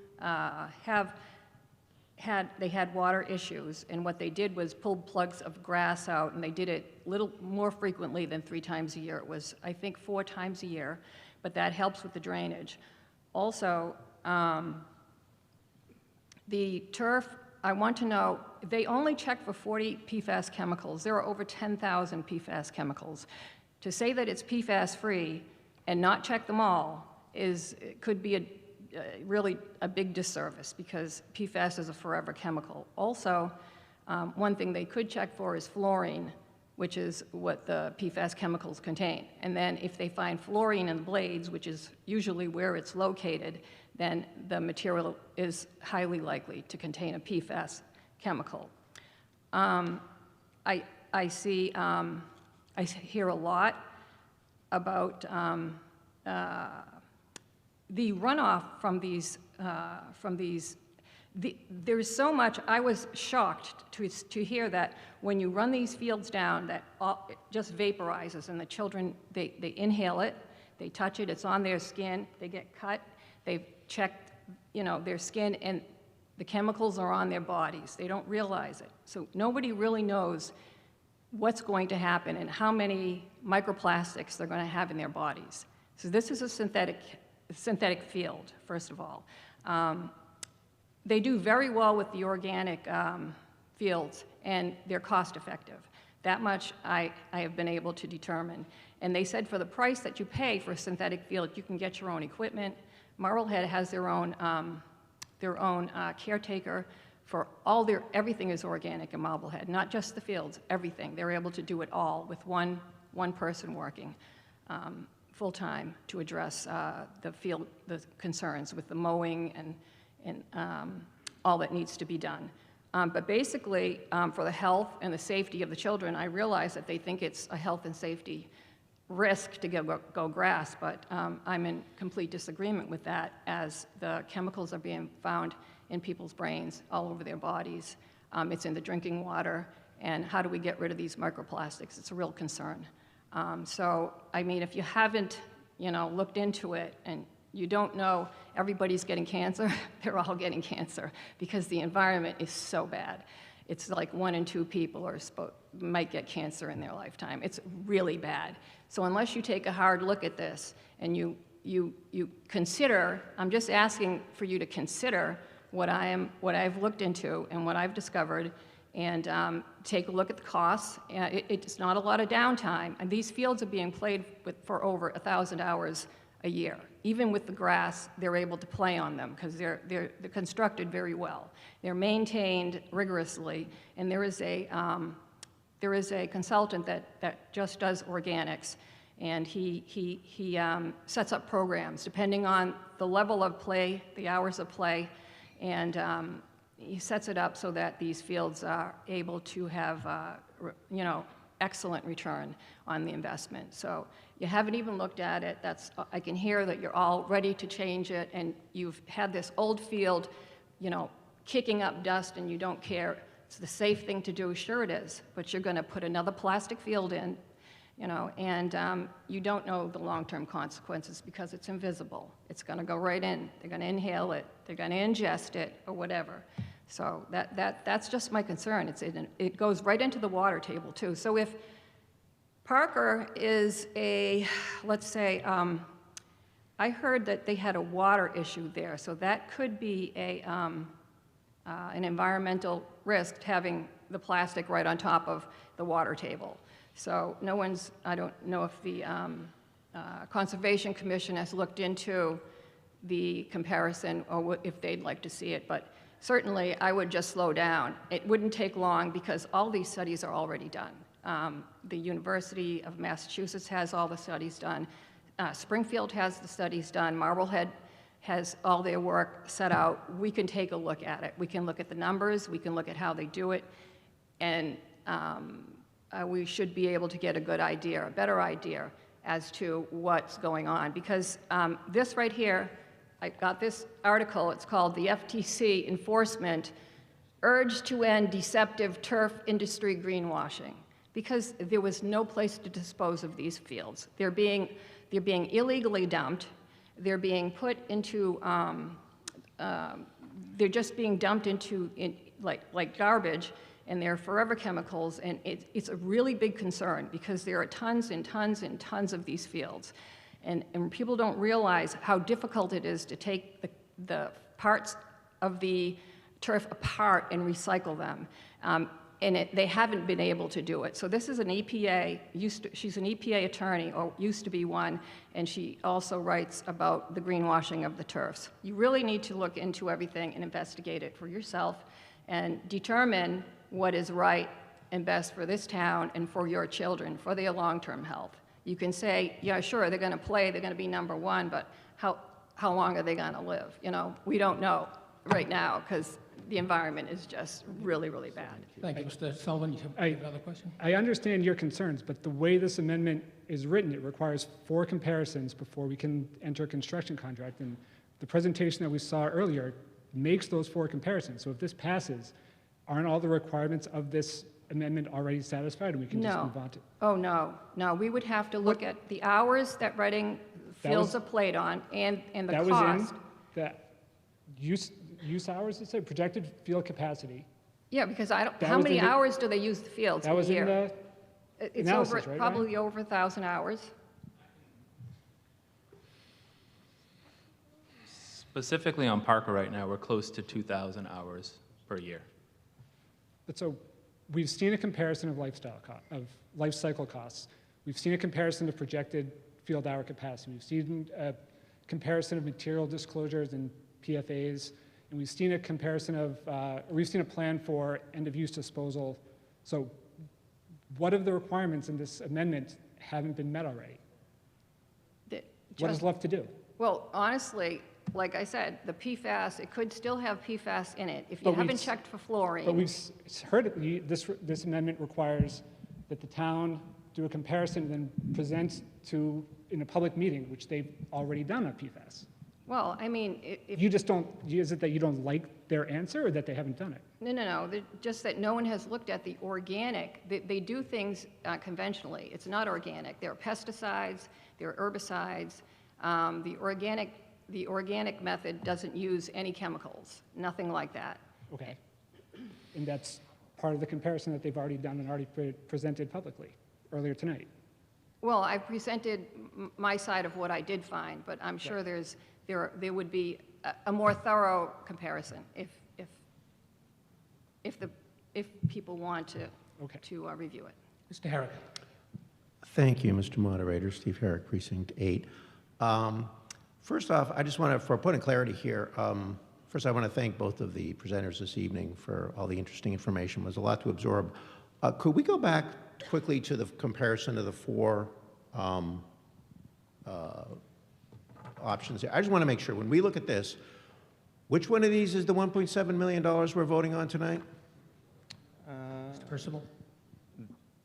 had water issues, and what they did was pull plugs of grass out, and they did it a little more frequently than 3 times a year. It was, I think, 4 times a year, but that helps with the drainage. Also, the turf, I want to know, they only checked for 40 PFAS chemicals. There are over 10,000 PFAS chemicals. To say that it's PFAS-free and not check them all could be really a big disservice, because PFAS is a forever chemical. Also, one thing they could check for is fluorine, which is what the PFAS chemicals contain. And then if they find fluorine in the blades, which is usually where it's located, then the material is highly likely to contain a PFAS chemical. I hear a lot about the runoff from these, there's so much. I was shocked to hear that when you run these fields down, that it just vaporizes, and the children, they inhale it, they touch it, it's on their skin, they get cut. They've checked their skin, and the chemicals are on their bodies. They don't realize it. So nobody really knows what's going to happen and how many microplastics they're going to have in their bodies. So this is a synthetic field, first of all. They do very well with the organic fields, and they're cost effective. That much I have been able to determine. And they said for the price that you pay for a synthetic field, you can get your own equipment. Marblehead has their own caretaker for everything is organic in Marblehead, not just the fields, everything. They're able to do it all with one person working full-time to address the concerns with the mowing and all that needs to be done. But basically, for the health and the safety of the children, I realize that they think it's a health and safety risk to go grass, but I'm in complete disagreement with that, as the chemicals are being found in people's brains all over their bodies. It's in the drinking water, and how do we get rid of these microplastics? It's a real concern. So, I mean, if you haven't, looked into it, and you don't know everybody's getting cancer, they're all getting cancer because the environment is so bad. It's like 1 in 2 people might get cancer in their lifetime. It's really bad. So unless you take a hard look at this and you consider, I'm just asking for you to consider what I've looked into and what I've discovered, and take a look at the costs. It's not a lot of downtime, and these fields are being played with for over 1,000 hours a year. Even with the grass, they're able to play on them because they're constructed very well. They're maintained rigorously, and there is a consultant that just does organics, and he sets up programs depending on the level of play, the hours of play, and he sets it up so that these fields are able to have excellent return on the investment. So you haven't even looked at it. I can hear that you're all ready to change it, and you've had this old field, kicking up dust, and you don't care. It's the safe thing to do. Sure it is, but you're going to put another plastic field in, and you don't know the long-term consequences because it's invisible. It's going to go right in. They're going to inhale it. They're going to ingest it, or whatever. So that's just my concern. It goes right into the water table, too. So if Parker is let's say, I heard that they had a water issue there, so that could be an environmental risk, having the plastic right on top of the water table. So I don't know if the Conservation Commission has looked into the comparison or if they'd like to see it, but certainly I would just slow down. It wouldn't take long because all these studies are already done. The University of Massachusetts has all the studies done. Springfield has the studies done. Marblehead has all their work set out. We can take a look at it. We can look at the numbers. We can look at how they do it. And we should be able to get a good idea, a better idea as to what's going on. Because this right here, I got this article. It's called "The FTC Enforcement Urged to End Deceptive Turf Industry Greenwashing," because there was no place to dispose of these fields. They're being illegally dumped. They're being put into, they're just being dumped into like garbage, and they're forever chemicals, and it's a really big concern because there are tons and tons and tons of these fields. And people don't realize how difficult it is to take the parts of the turf apart and recycle them. And they haven't been able to do it. So this is an EPA, she's an EPA attorney, or used to be one, and she also writes about the greenwashing of the turfs. You really need to look into everything and investigate it for yourself and determine what is right and best for this town and for your children, for their long-term health. You can say, yeah, sure, they're going to play, they're going to be #1, but how long are they going to live? We don't know right now because the environment is just really, really bad. Thank you. Mr. Sullivan, you have another question? I understand your concerns, but the way this amendment is written, it requires 4 comparisons before we can enter a construction contract. And the presentation that we saw earlier makes those 4 comparisons. So if this passes, aren't all the requirements of this amendment already satisfied, and we can just move on to? Oh, no. We would have to look at the hours that Reading fields are played on and the cost. use hours, it said projected field capacity. Yeah, because I don't, That how was many in the- hours do they use the fields That a was in year? the It's analysis, over, right, Ryan? probably over 1,000 hours. Specifically on Parker right now, we're close to 2,000 hours per year. But so we've seen a comparison of life cycle costs. We've seen a comparison of projected field hour capacity. We've seen a comparison of material disclosures and PFAs, and we've seen a comparison of, we've seen a plan for end-of-use disposal. So what of the requirements in this amendment haven't been met already? What is left to do? Well, honestly, like I said, the PFAS, it could still have PFAS in it. If you But we've haven't s- checked for fluorine. But we've heard this amendment requires that the town do a comparison and then present to, in a public meeting, which they've already done on PFAS. Well, I mean, if, You just don't, is it that you don't like their answer or that they haven't done it? no, just that no one has looked at the organic. They do things conventionally. It's not organic. There are pesticides, there are herbicides. The organic method doesn't use any chemicals, nothing like that. Okay. And that's part of the comparison that they've already done and already presented publicly earlier tonight. Well, I presented my side of what I did find, but I'm sure there would be a more thorough comparison if people want to review it. Mr. Herrick. Thank you, Mr. Moderator. Steve Herrick, Precinct 8. First off, I just want to, for a point of clarity here, first I want to thank both of the presenters this evening for all the interesting information. It was a lot to absorb. Could we go back quickly to the comparison of the four options here? I just want to make sure, when we look at this, which one of these is the $1.7 million we're voting on tonight? Mr. Percival.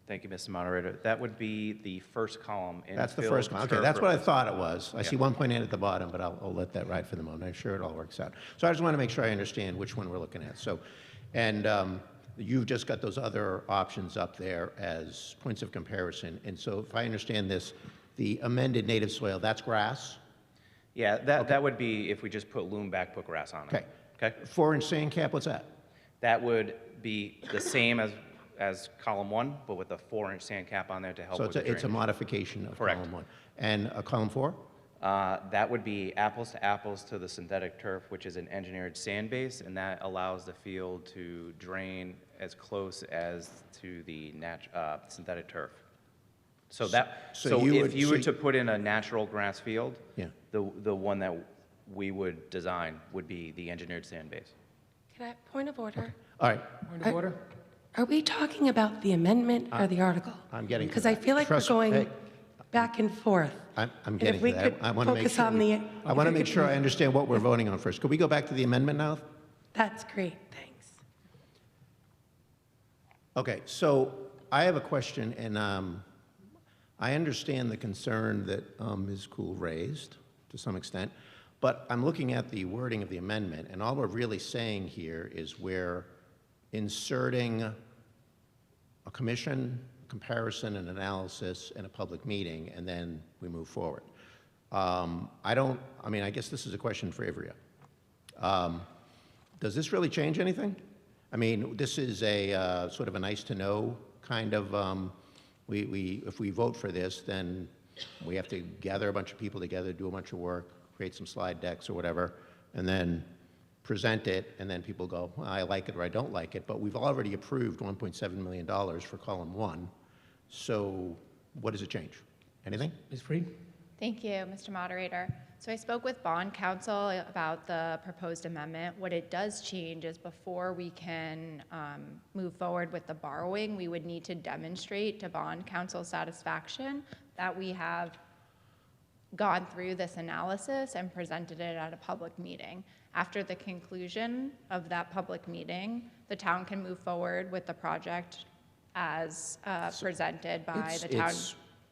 Thank you, Mr. Moderator. That would be the first column. That's the infill first one. Okay, turf that's what I replacement. thought it was. I see 1.8 at the bottom, but I'll let that ride for the moment. I'm sure it all works out. So I just want to make sure I understand which one we're looking at. So, and you've just got those other options up there as points of comparison. And so if I understand this, the amended native soil, that's grass? Yeah, that would be if we just put loom back, put grass on it. Okay. Okay. 4-inch sand cap, what's that? That would be the same as column 1, but with a 4-inch sand cap on there to help So with it's the a, it's a drainage. modification of Correct. column 1. And column 4? That would be apples to apples to the synthetic turf, which is an engineered sand base, and that allows the field to drain as close as to the synthetic turf. So if you were to put in a natural grass field, Yeah. the one that we would design would be the engineered sand base. Can I, point of order? All right. Point of order. Are we talking about the amendment or the article? I'm getting to Because I that. feel like we're Trust- going hey. back and forth. I'm And getting if we to that. could I want to make focus sure on we- the. I want to make sure I understand what we're voting on first. Could we go back to the amendment now? That's great, thanks. Okay, so I have a question, and I understand the concern that Ms. Cool raised to some extent, but I'm looking at the wording of the amendment, and all we're really saying here is we're inserting a commission, comparison, and analysis in a public meeting, and then we move forward. I guess this is a question for Ivrea. Does this really change anything? I mean, this is a sort of a nice to know kind of, if we vote for this, then we have to gather a bunch of people together, do a bunch of work, create some slide decks or whatever, and then present it, and then people go, well, I like it or I don't like it, but we've already approved $1.7 million for column 1, so what does it change? Anything? Ms. Freed. Thank you, Mr. Moderator. So I spoke with bond counsel about the proposed amendment. What it does change is before we can move forward with the borrowing, we would need to demonstrate to bond counsel satisfaction that we have gone through this analysis and presented it at a public meeting. After the conclusion of that public meeting, the town can move forward with the project as presented by the town.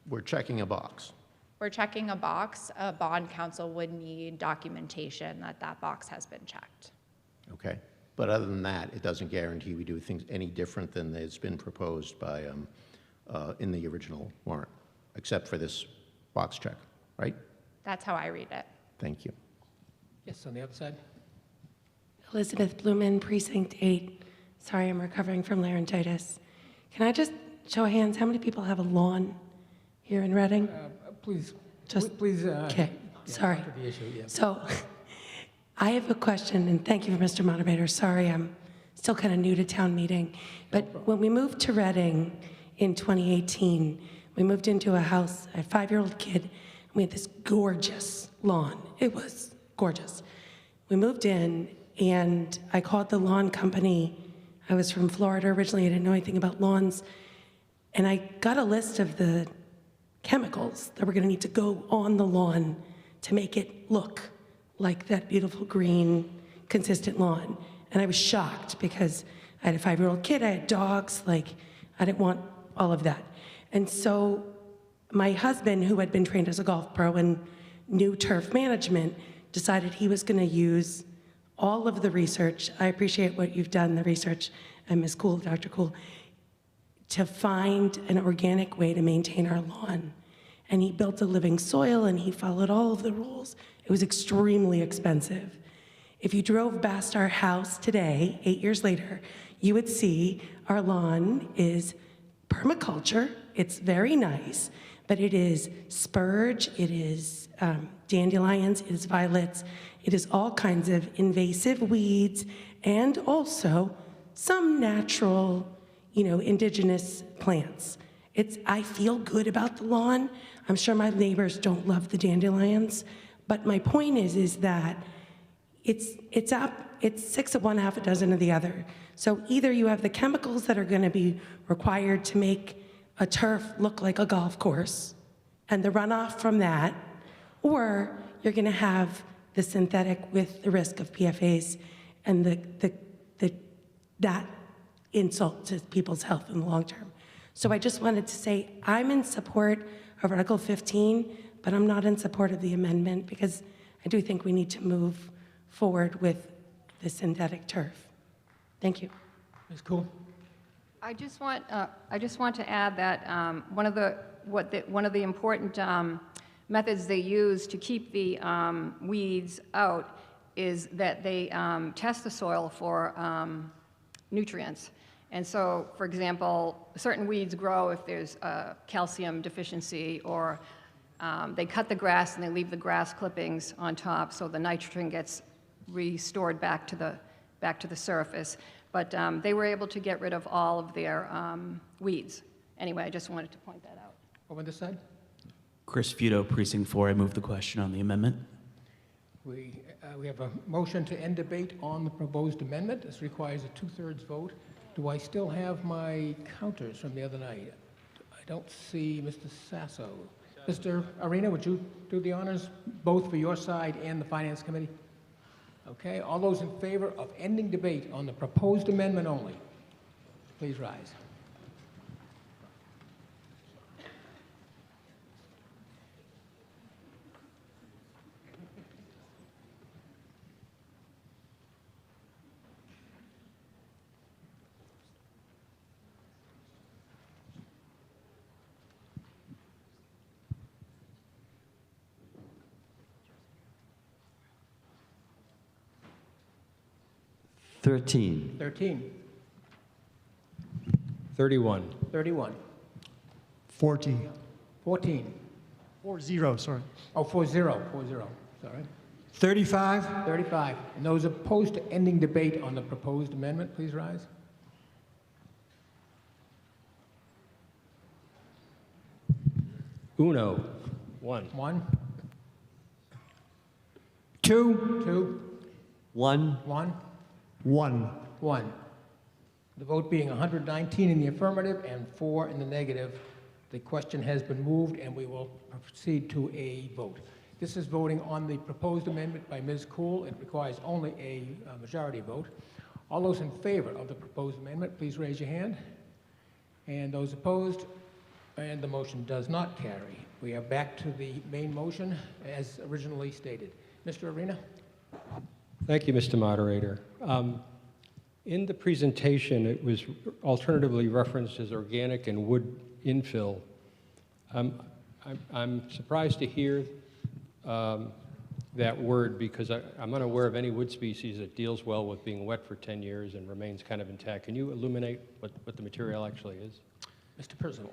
We're checking a box. We're checking a box. A bond counsel would need documentation that that box has been checked. Okay, but other than that, it doesn't guarantee we do things any different than it's been proposed by, in the original warrant, except for this box check, right? That's how I read it. Thank you. Yes, on the other side. Elizabeth Blumen, Precinct 8. Sorry, I'm recovering from laryngitis. Can I just show of hands, how many people have a lawn here in Reading? Please, Just- please. Okay, sorry. After the issue, yeah. So I have a question, and thank you, Mr. Moderator. Sorry, I'm still kind of new to town meeting. But when we moved to Reading in 2018, we moved into a house, a 5-year-old kid, and we had this gorgeous lawn. It was gorgeous. We moved in, and I called the lawn company. I was from Florida originally. I didn't know anything about lawns. And I got a list of the chemicals that were going to need to go on the lawn to make it look like that beautiful green, consistent lawn. And I was shocked because I had a 5-year-old kid, I had dogs, like, I didn't want all of that. And so my husband, who had been trained as a golf pro and knew turf management, decided he was going to use all of the research. I appreciate what you've done, the research, and Ms. Cool, Dr. Cool, to find an organic way to maintain our lawn. And he built a living soil and he followed all of the rules. It was extremely expensive. If you drove past our house today, 8 years later, you would see our lawn is permaculture. It's very nice, but it is spurge, it is dandelions, it is violets, it is all kinds of invasive weeds, and also some natural, indigenous plants. I feel good about the lawn. I'm sure my neighbors don't love the dandelions, but my point is that it's 6 of one, half a dozen of the other. So either you have the chemicals that are going to be required to make a turf look like a golf course, and the runoff from that, or you're going to have the synthetic with the risk of PFAS and that insult to people's health in the long term. So I just wanted to say I'm in support of Article 15, but I'm not in support of the amendment because I do think we need to move forward with the synthetic turf. Thank you. Ms. Cool? I just want to add that one of the important methods they use to keep the weeds out is that they test the soil for nutrients. And so, for example, certain weeds grow if there's a calcium deficiency, or they cut the grass and they leave the grass clippings on top, so the nitrogen gets restored back to the surface. But they were able to get rid of all of their weeds. Anyway, I just wanted to point that out. Over this side? Chris Futo, Precinct 4. I move the question on the amendment. We have a motion to end debate on the proposed amendment. This requires a 2/3 vote. Do I still have my counters from the other night? I don't see Mr. Sasso. Mr. Arena, would you do the honors, both for your side and the Finance Committee? Okay, all those in favor of ending debate on the proposed amendment only, please rise. Thirteen. 13, 31. 31, 40. 14, 40, sorry. oh, 40, sorry. 35. 35. And those opposed to ending debate on the proposed amendment, please rise. Uno. 1. 1, 2. 2, 1. 1, 1. 1. The vote being 119 in the affirmative and 4 in the negative, the question has been moved and we will proceed to a vote. This is voting on the proposed amendment by Ms. Cool. It requires only a majority vote. All those in favor of the proposed amendment, please raise your hand. And those opposed, and the motion does not carry. We are back to the main motion as originally stated. Mr. Arena? Thank you, Mr. Moderator. In the presentation, it was alternatively referenced as organic and wood infill. I'm surprised to hear that word, because I'm unaware of any wood species that deals well with being wet for 10 years and remains kind of intact. Can you illuminate what the material actually is? Mr. Percival.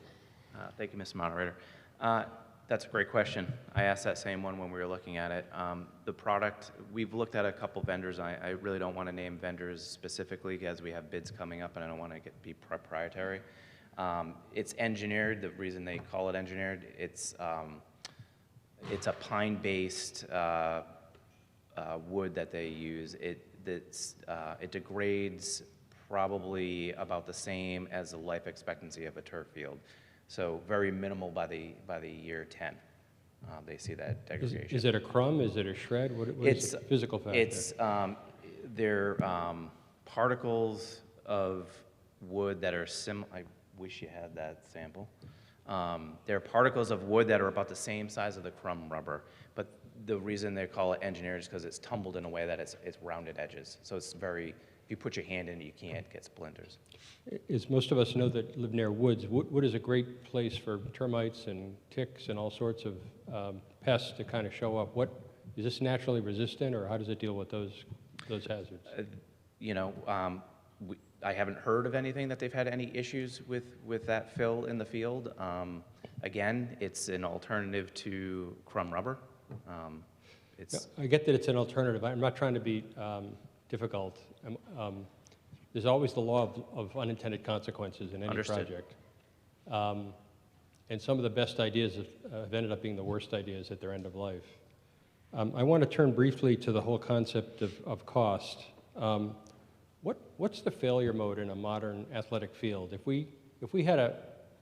Thank you, Mr. Moderator. That's a great question. I asked that same one when we were looking at it. The product, we've looked at a couple vendors. I really don't want to name vendors specifically as we have bids coming up, and I don't want to be proprietary. It's engineered. The reason they call it engineered, it's a pine-based wood that they use. It degrades probably about the same as the life expectancy of a turf field. So very minimal by the year 10. They see that degradation. Is it a crumb? Is it a shred? What is the physical factor? They're particles of wood that are similar. I wish you had that sample. They're particles of wood that are about the same size of the crumb rubber, but the reason they call it engineered is because it's tumbled in a way that it's rounded edges. So it's very, if you put your hand in it, you can't get splinters. As most of us know that live near woods, wood is a great place for termites and ticks and all sorts of pests to kind of show up. Is this naturally resistant, or how does it deal with those hazards? I haven't heard of anything that they've had any issues with that fill in the field. Again, it's an alternative to crumb rubber. I get that it's an alternative. I'm not trying to be difficult. There's always the law of unintended consequences in any Understood. project. And some of the best ideas have ended up being the worst ideas at their end of life. I want to turn briefly to the whole concept of cost. What's the failure mode in a modern athletic field? If we had a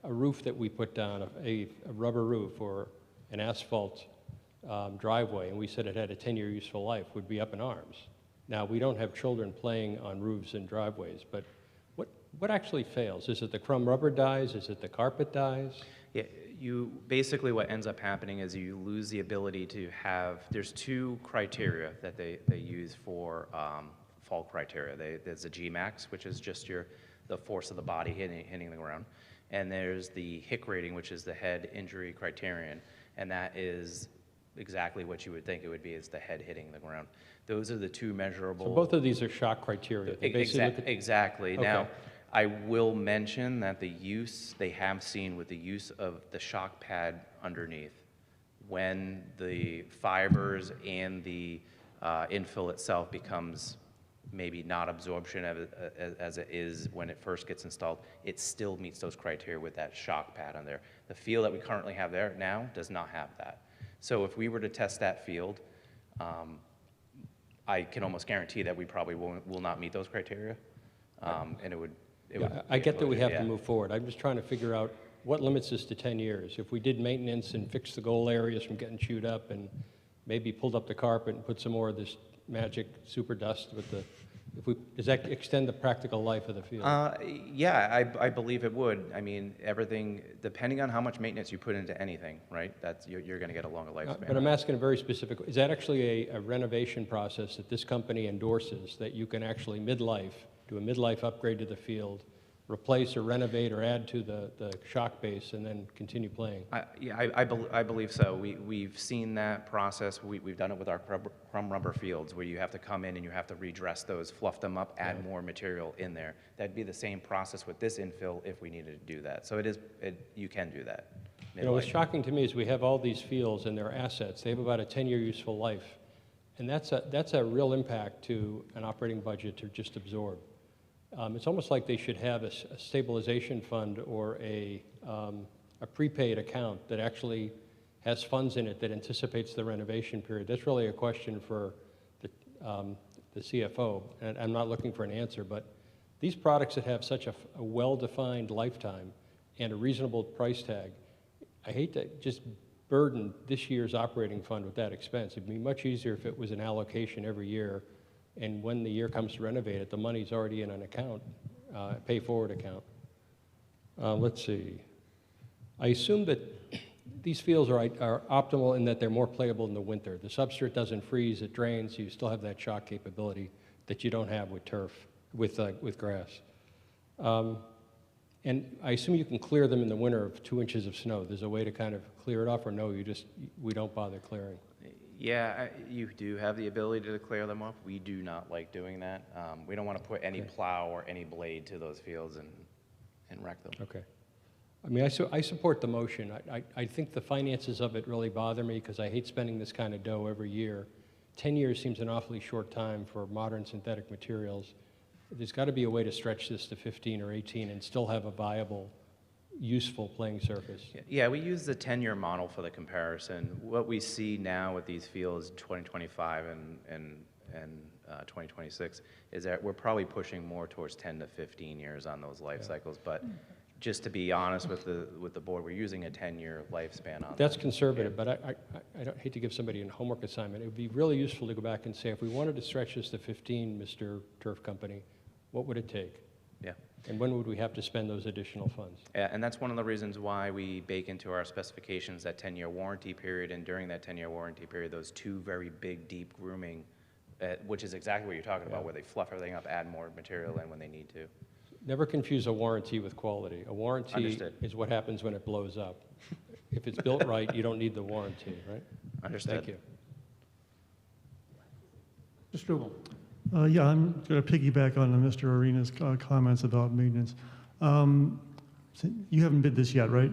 roof that we put down, a rubber roof or an asphalt driveway, and we said it had a 10-year useful life, we'd be up in arms. Now, we don't have children playing on roofs and driveways, but what actually fails? Is it the crumb rubber dies? Is it the carpet dies? Yeah, basically what ends up happening is you lose the ability to have, there's two criteria that they use for fall criteria. There's the Gmax, which is just the force of the body hitting the ground, and there's the HIC rating, which is the head injury criterion, and that is exactly what you would think it would be, is the head hitting the ground. Those are the two measurable. So both of these are shock criteria. Exactly. Okay. Now, I will mention that they have seen with the use of the shock pad underneath, when the fibers and the infill itself becomes maybe not absorption as it is when it first gets installed, it still meets those criteria with that shock pad on there. The field that we currently have there now does not have that. So if we were to test that field, I can almost guarantee that we probably will not meet those criteria, and it would. I get that we have to move forward. I'm just trying to figure out what limits us to 10 years. If we did maintenance and fixed the goal areas from getting chewed up and maybe pulled up the carpet and put some more of this magic super dust with the, does that extend the practical life of the field? Yeah, I believe it would. I mean, everything, depending on how much maintenance you put into anything, right? You're going to get a longer lifespan. But I'm asking a very specific, is that actually a renovation process that this company endorses, that you can actually do a midlife upgrade to the field, replace or renovate or add to the shock base, and then continue playing? I believe so. We've seen that process. We've done it with our crumb rubber fields, where you have to come in and you have to redress those, fluff them up, add more material in there. That'd be the same process with this infill if we needed to do that. So you can do that. You know, what's shocking to me is we have all these fields and their assets. They have about a 10-year useful life. And that's a real impact to an operating budget to just absorb. It's almost like they should have a stabilization fund or a prepaid account that actually has funds in it that anticipates the renovation period. That's really a question for the CFO, and I'm not looking for an answer, but these products that have such a well-defined lifetime and a reasonable price tag, I hate to just burden this year's operating fund with that expense. It'd be much easier if it was an allocation every year, and when the year comes to renovate it, the money's already in an account, pay-forward account. Let's see. I assume that these fields are optimal in that they're more playable in the winter. The substrate doesn't freeze, it drains, so you still have that shock capability that you don't have with turf, with grass. And I assume you can clear them in the winter of 2 inches of snow. There's a way to kind of clear it off, or no, we don't bother clearing? Yeah, you do have the ability to clear them up. We do not like doing that. We don't want to put any plow or any blade to those fields and wreck them. Okay. I mean, I support the motion. I think the finances of it really bother me because I hate spending this kind of dough every year. 10 years seems an awfully short time for modern synthetic materials. There's got to be a way to stretch this to 15 or 18 and still have a viable, useful playing surface. Yeah, we use the 10-year model for the comparison. What we see now with these fields, 2025 and 2026, is that we're probably pushing more towards 10 to 15 years on those life cycles. But just to be honest with the board, we're using a 10-year lifespan on That's conservative, but I don't hate to give somebody a homework assignment. It would be really useful to go back and say, if we wanted to stretch this to 15, Mr. Turf Company, what would it take? Yeah. And when would we have to spend those additional funds? Yeah, and that's one of the reasons why we bake into our specifications that 10-year warranty period, and during that 10-year warranty period, those two very big, deep grooming, which is exactly what you're talking about, where they fluff everything up, add more material in when they need to. Never confuse a warranty with quality. A warranty Understood. is what happens when it blows up. If it's built right, you don't need the warranty, right? Understood. Thank you. Mr. Struble. Yeah, I'm going to piggyback on Mr. Arena's comments about maintenance. You haven't bid this yet, right?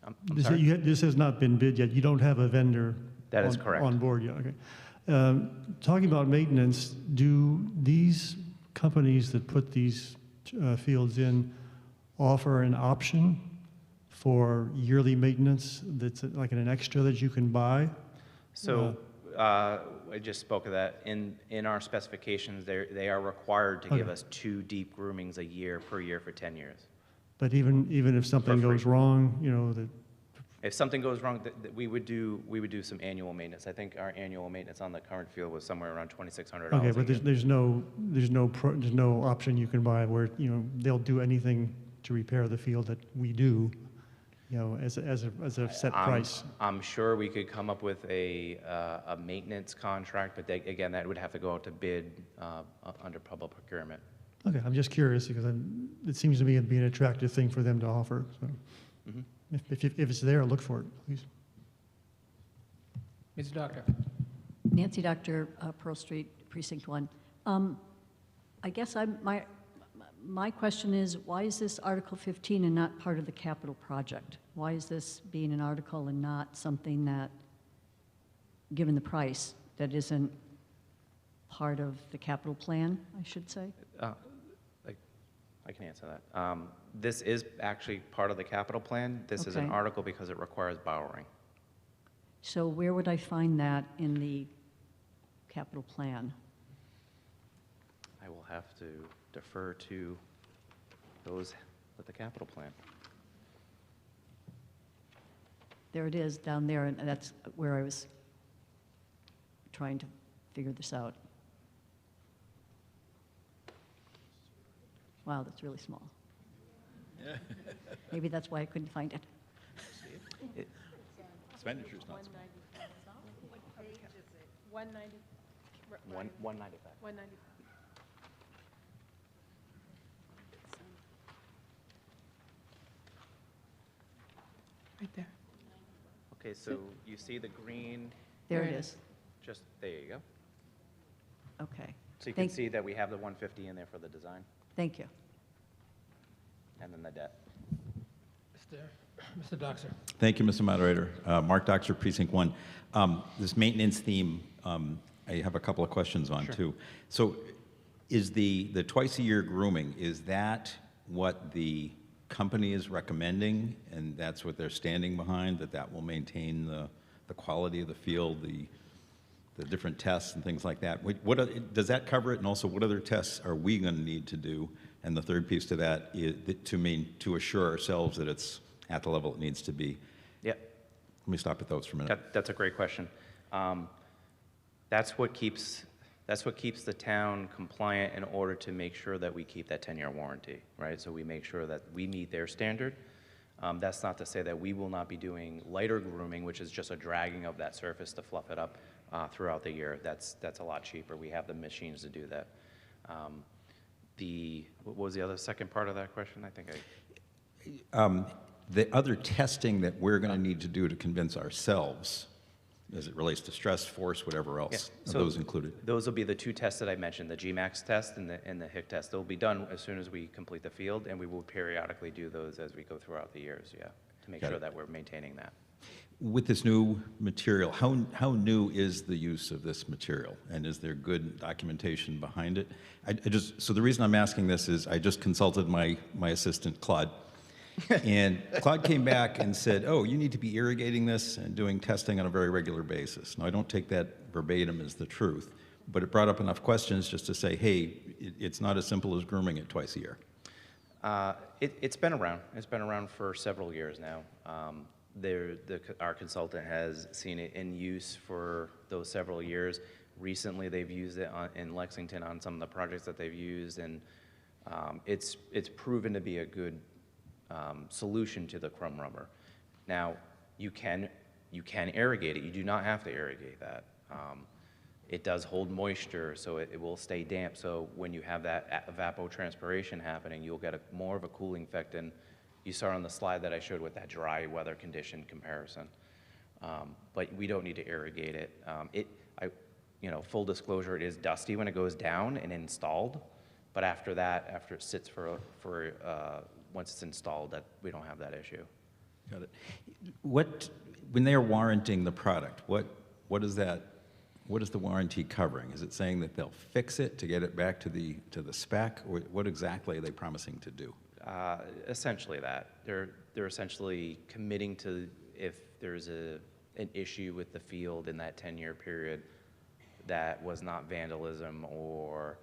I'm sorry? This has not been bid yet. You don't have a vendor That is correct. on board yet. Okay. Talking about maintenance, do these companies that put these fields in offer an option for yearly maintenance that's like an extra that you can buy? So I just spoke of that. In our specifications, they are required to give us 2 deep groomings a year per year for 10 years. But even if something goes wrong, you know, that If something goes wrong, we would do some annual maintenance. I think our annual maintenance on the current field was somewhere around $2,600. okay, but there's no option you can buy where, you know, they'll do anything to repair the field that we do, you know, as a set price. I'm sure we could come up with a maintenance contract, but again, that would have to go out to bid under public procurement. Okay, I'm just curious because it seems to me it'd be an attractive thing for them to offer. So if it's there, look for it, please. Ms. Doctor. Nancy Doctor, Pearl Street, Precinct 1. I guess my question is, why is this Article 15 and not part of the capital project? Why is this being an article and not something that, given the price, that isn't part of the capital plan, I should say? I can answer that. This is actually part of the capital plan. This is an Okay. article because it requires borrowing. So where would I find that in the capital plan? I will have to defer to those with the capital plan. There it is, down there, and that's where I was trying to figure this out. Wow, that's really small. Maybe that's why I couldn't find it. Expenditure's not small. What page is it? 190? 195. 195. Right there. Okay, so you see the green? There it is. Just, there you go. Okay. So you can Thank- see that we have the 150 in there for the design, Thank you. and then the debt. Mr. Doxer. Thank you, Mr. Moderator. Mark Doxer, Precinct 1. This maintenance theme, I have a couple of questions on, too. So is the twice-a-year grooming, is that what the company is recommending, and that's what they're standing behind, that will maintain the quality of the field, the different tests and things like that? Does that cover it, and also what other tests are we going to need to do? And the third piece to that is to assure ourselves that it's at the level it needs to be. Yep. Let me stop at those for a minute. That's a great question. That's what keeps the town compliant in order to make sure that we keep that 10-year warranty, right? So we make sure that we meet their standard. That's not to say that we will not be doing lighter grooming, which is just a dragging of that surface to fluff it up throughout the year. That's a lot cheaper. We have the machines to do that. What was the other second part of that question? I think The other testing that we're going to need to do to convince ourselves, as it relates to stress, force, whatever else? Yeah, Are so those included? Those will be the 2 tests that I mentioned, the GMAX test and the HIC test. They'll be done as soon as we complete the field, and we will periodically do those as we go throughout the years, yeah, to make Got sure it. that we're maintaining that. With this new material, how new is the use of this material? And is there good documentation behind it? So the reason I'm asking this is I just consulted my assistant, Claude. And Claude came back and said, oh, you need to be irrigating this and doing testing on a very regular basis. Now, I don't take that verbatim as the truth, but it brought up enough questions just to say, hey, it's not as simple as grooming it twice a year. It's been around. It's been around for several years now. Our consultant has seen it in use for those several years. Recently, they've used it in Lexington on some of the projects that they've used, and it's proven to be a good solution to the crumb rubber. Now, you can irrigate it. You do not have to irrigate that. It does hold moisture, so it will stay damp. So when you have that evapotranspiration happening, you'll get more of a cooling effect than you saw on the slide that I showed with that dry weather condition comparison. But we don't need to irrigate it. Full disclosure, it is dusty when it goes down and installed, but after that, after it sits once it's installed, that we don't have that issue. Got it. When they are warranting the product, what is the warranty covering? Is it saying that they'll fix it to get it back to the spec, or what exactly are they promising to do? Essentially that. They're essentially committing to, if there's an issue with the field in that 10-year period that was not vandalism or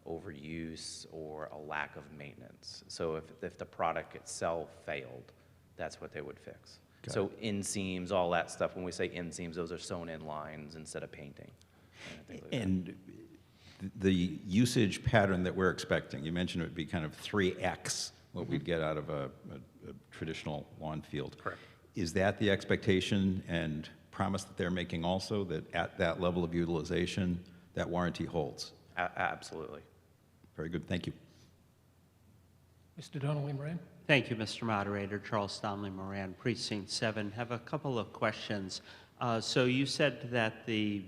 overuse or a lack of maintenance. So if the product itself failed, that's what they would fix. So inseams, all that stuff, when we say inseams, those are sewn in lines instead of painting. And the usage pattern that we're expecting, you mentioned it would be kind of 3x what we'd get out of a traditional lawn field. Correct. Is that the expectation and promise that they're making also, that at that level of utilization, that warranty holds? Absolutely. Very good, thank you. Mr. Donnelly Moran. Thank you, Mr. Moderator. Charles Donnelly Moran, Precinct 7. Have a couple of questions. So you said that the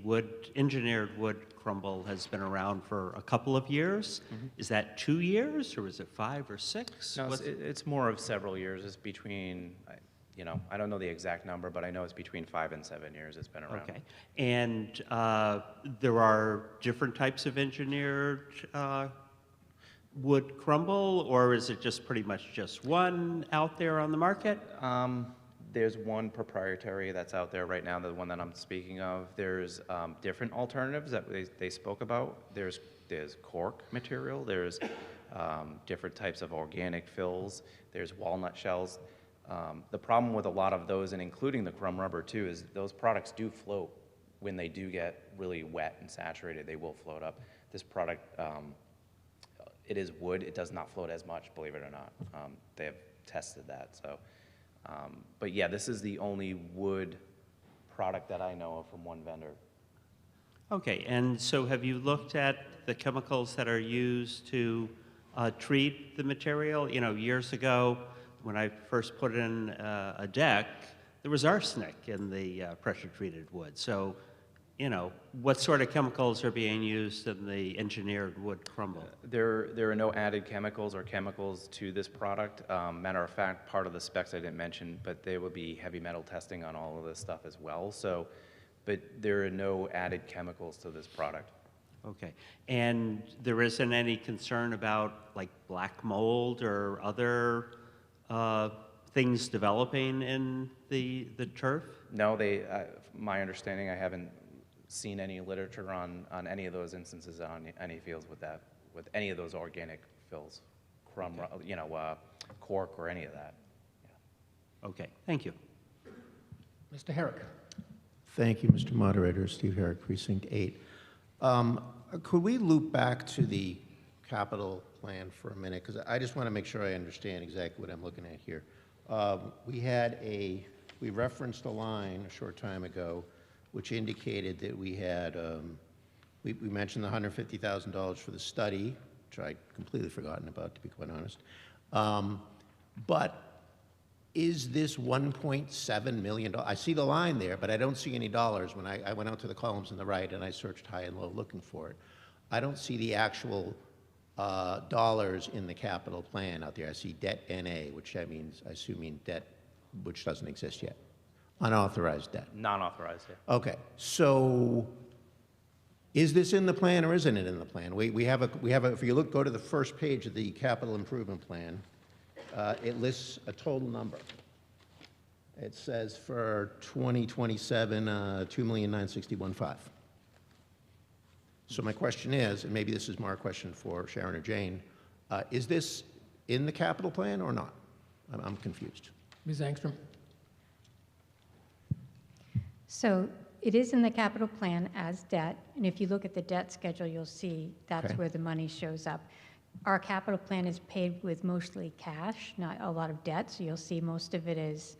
engineered wood crumble has been around for a couple of years. Mm-hmm. Is that 2 years, or is it 5 or 6? No, it's more of several years. It's between, I don't know the exact number, but I know it's between 5 and 7 years it's been around. Okay. And there are different types of engineered wood crumble, or is it just pretty much just one out there on the market? There's one proprietary that's out there right now, the one that I'm speaking of. There's different alternatives that they spoke about. There's cork material. There's different types of organic fills. There's walnut shells. The problem with a lot of those, and including the crumb rubber too, is those products do float when they do get really wet and saturated. They will float up. This product, it is wood. It does not float as much, believe it or not. They have tested that. So, but yeah, this is the only wood product that I know of from one vendor. Okay, and so have you looked at the chemicals that are used to treat the material? Years ago, when I first put in a deck, there was arsenic in the pressure-treated wood. So, what sort of chemicals are being used in the engineered wood crumble? There are no added chemicals or chemicals to this product. Matter of fact, part of the specs I didn't mention, but there will be heavy metal testing on all of this stuff as well. So, but there are no added chemicals to this product. Okay, and there isn't any concern about like black mold or other things developing in the turf? No, my understanding, I haven't seen any literature on any of those instances on any fields with any of those organic fills, crumb, cork or any of that. Yeah. Okay, thank you. Mr. Herrick. Thank you, Mr. Moderator. Steve Herrick, Precinct 8. Could we loop back to the capital plan for a minute? Because I just want to make sure I understand exactly what I'm looking at here. We referenced a line a short time ago which indicated that we had, we mentioned the $150,000 for the study, which I'd completely forgotten about, to be quite honest. But is this $1.7 million? I see the line there, but I don't see any dollars. When I went out to the columns on the right and I searched high and low looking for it, I don't see the actual dollars in the capital plan out there. I see debt NA, which I assume means debt which doesn't exist yet. Unauthorized debt. Non-authorized, yeah. Okay, so is this in the plan or isn't it in the plan? We have a, if you go to the first page of the capital improvement plan, it lists a total number. It says for 2027, $2,961,500. So my question is, and maybe this is more a question for Sharon or Jane, is this in the capital plan or not? I'm confused. Ms. Angstrom? So it is in the capital plan as debt, and if you look at the debt schedule, you'll see that's Okay. where the money shows up. Our capital plan is paid with mostly cash, not a lot of debt, so you'll see most of it is,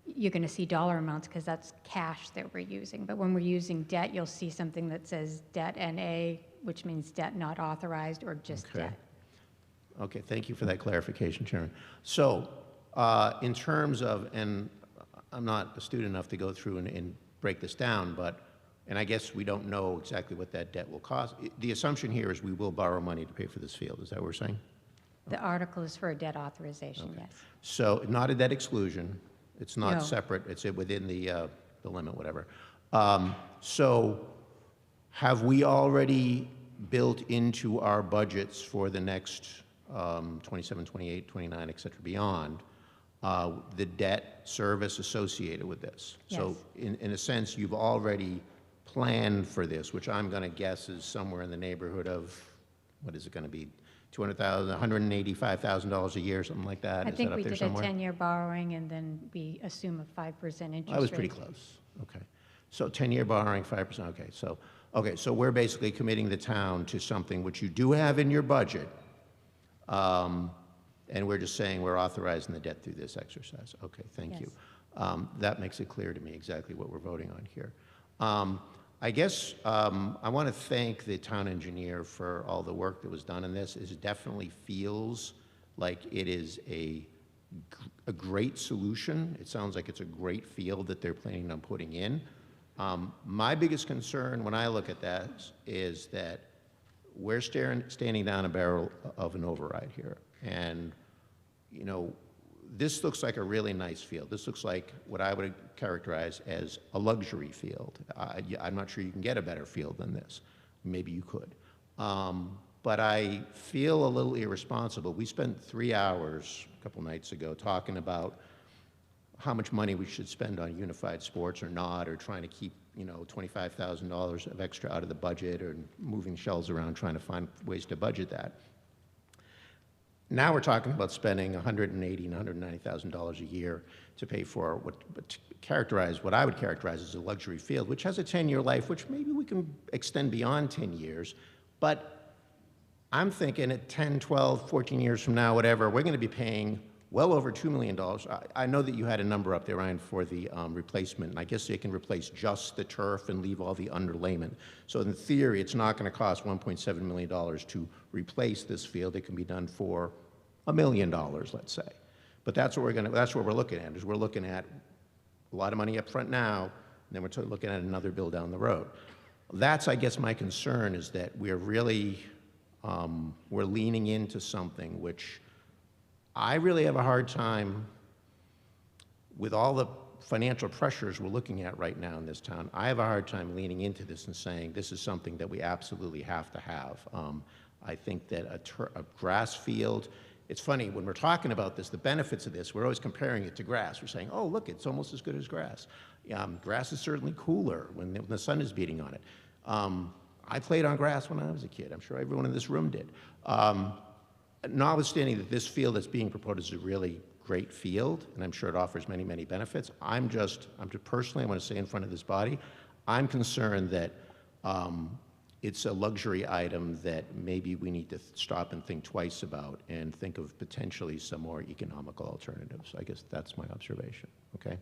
you're going to see dollar amounts because that's cash that we're using. But when we're using debt, you'll see something that says debt NA, which means debt not authorized or just Okay. debt. Okay, thank you for that clarification, Sharon. So in terms of, and I'm not astute enough to go through and break this down, but, and I guess we don't know exactly what that debt will cost. The assumption here is we will borrow money to pay for this field. Is that what we're saying? The article is for a debt authorization, yes. So not a debt exclusion. It's not No. separate. It's within the limit, whatever. So have we already built into our budgets for the next 27, 28, 29, et cetera, beyond, the debt service associated with this? So in a sense, you've already planned for this, which I'm going to guess is somewhere in the neighborhood of, what is it going to be, $200,000, $185,000 a year, something like that? I Is think that up we there did somewhere? a 10-year borrowing, and then we assume a 5% interest rate. I was pretty close. Okay. So 10-year borrowing, 5%. Okay. So we're basically committing the town to something which you do have in your budget, and we're just saying we're authorizing the debt through this exercise. Okay, thank you. That makes it clear to me exactly what we're voting on here. I guess I want to thank the town engineer for all the work that was done in this. It definitely feels like it is a great solution. It sounds like it's a great field that they're planning on putting in. My biggest concern when I look at that is that we're standing down a barrel of an override here. And, you know, this looks like a really nice field. This looks like what I would characterize as a luxury field. I'm not sure you can get a better field than this. Maybe you could. But I feel a little irresponsible. We spent 3 hours a couple nights ago talking about how much money we should spend on unified sports or not, or trying to keep, you know, $25,000 of extra out of the budget, or moving shells around trying to find ways to budget that. Now we're talking about spending $180,000 and $190,000 a year to pay for what I would characterize as a luxury field, which has a 10-year life, which maybe we can extend beyond 10 years. But I'm thinking at 10, 12, 14 years from now, whatever, we're going to be paying well over $2 million. I know that you had a number up there, Ryan, for the replacement. And I guess they can replace just the turf and leave all the underlayment. So in theory, it's not going to cost $1.7 million to replace this field. It can be done for $1 million, let's say. But that's what we're looking at. Is we're looking at a lot of money up front now, and then we're looking at another bill down the road. That's, I guess, my concern is that we're really we're leaning into something which I really have a hard time with all the financial pressures we're looking at right now in this town. I have a hard time leaning into this and saying this is something that we absolutely have to have. I think that a grass field, it's funny, when we're talking about this, the benefits of this, we're always comparing it to grass. We're saying, oh, look, it's almost as good as grass. Grass is certainly cooler when the sun is beating on it. I played on grass when I was a kid. I'm sure everyone in this room did. Notwithstanding that this field that's being proposed is a really great field, and I'm sure it offers many, many benefits, I'm just personally, I want to say in front of this body, I'm concerned that it's a luxury item that maybe we need to stop and think twice about and think of potentially some more economical alternatives. I guess that's my observation, okay?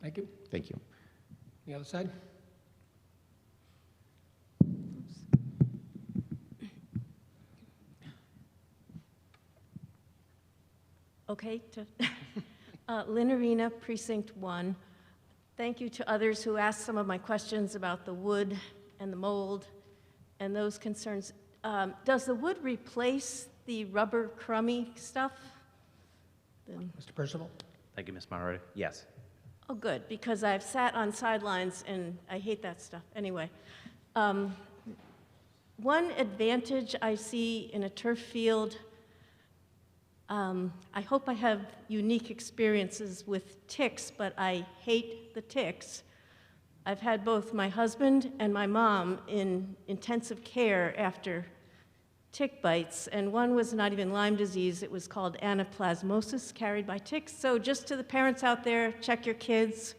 Thank you. Thank you. The other side? Okay, Lynn Arena, Precinct 1. Thank you to others who asked some of my questions about the wood and the mold and those concerns. Does the wood replace the rubber crummy stuff? Mr. Percival? Thank you, Ms. Moderator. Yes. Oh, good, because I've sat on sidelines and I hate that stuff. Anyway, one advantage I see in a turf field, I hope I have unique experiences with ticks, but I hate the ticks. I've had both my husband and my mom in intensive care after tick bites, and one was not even Lyme disease, it was called anaplasmosis carried by ticks. So just to the parents out there, check your kids.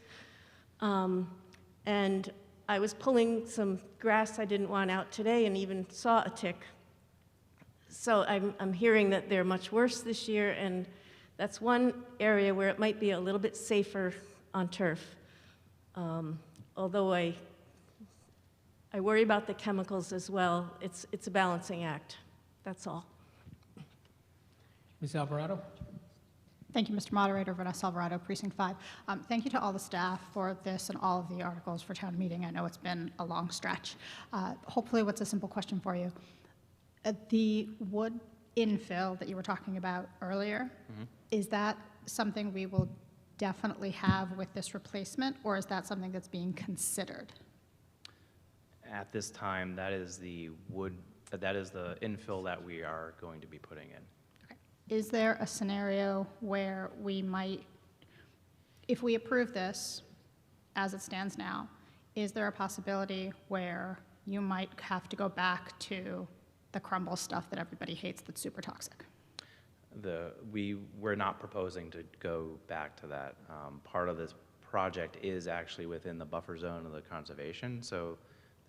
And I was pulling some grass I didn't want out today and even saw a tick. So I'm hearing that they're much worse this year, and that's one area where it might be a little bit safer on turf. Although I worry about the chemicals as well. It's a balancing act. That's all. Ms. Alvarado? Thank you, Mr. Moderator. Vanessa Alvarado, Precinct 5. Thank you to all the staff for this and all of the articles for town meeting. I know it's been a long stretch. Hopefully, what's a simple question for you? The wood infill that you were talking about earlier, is that something we will definitely have with this replacement, or is that something that's being considered? At this time, that is the infill that we are going to be putting in. Is there a scenario where we might, if we approve this as it stands now, is there a possibility where you might have to go back to the crumble stuff that everybody hates that's super toxic? We're not proposing to go back to that. Part of this project is actually within the buffer zone of the conservation, so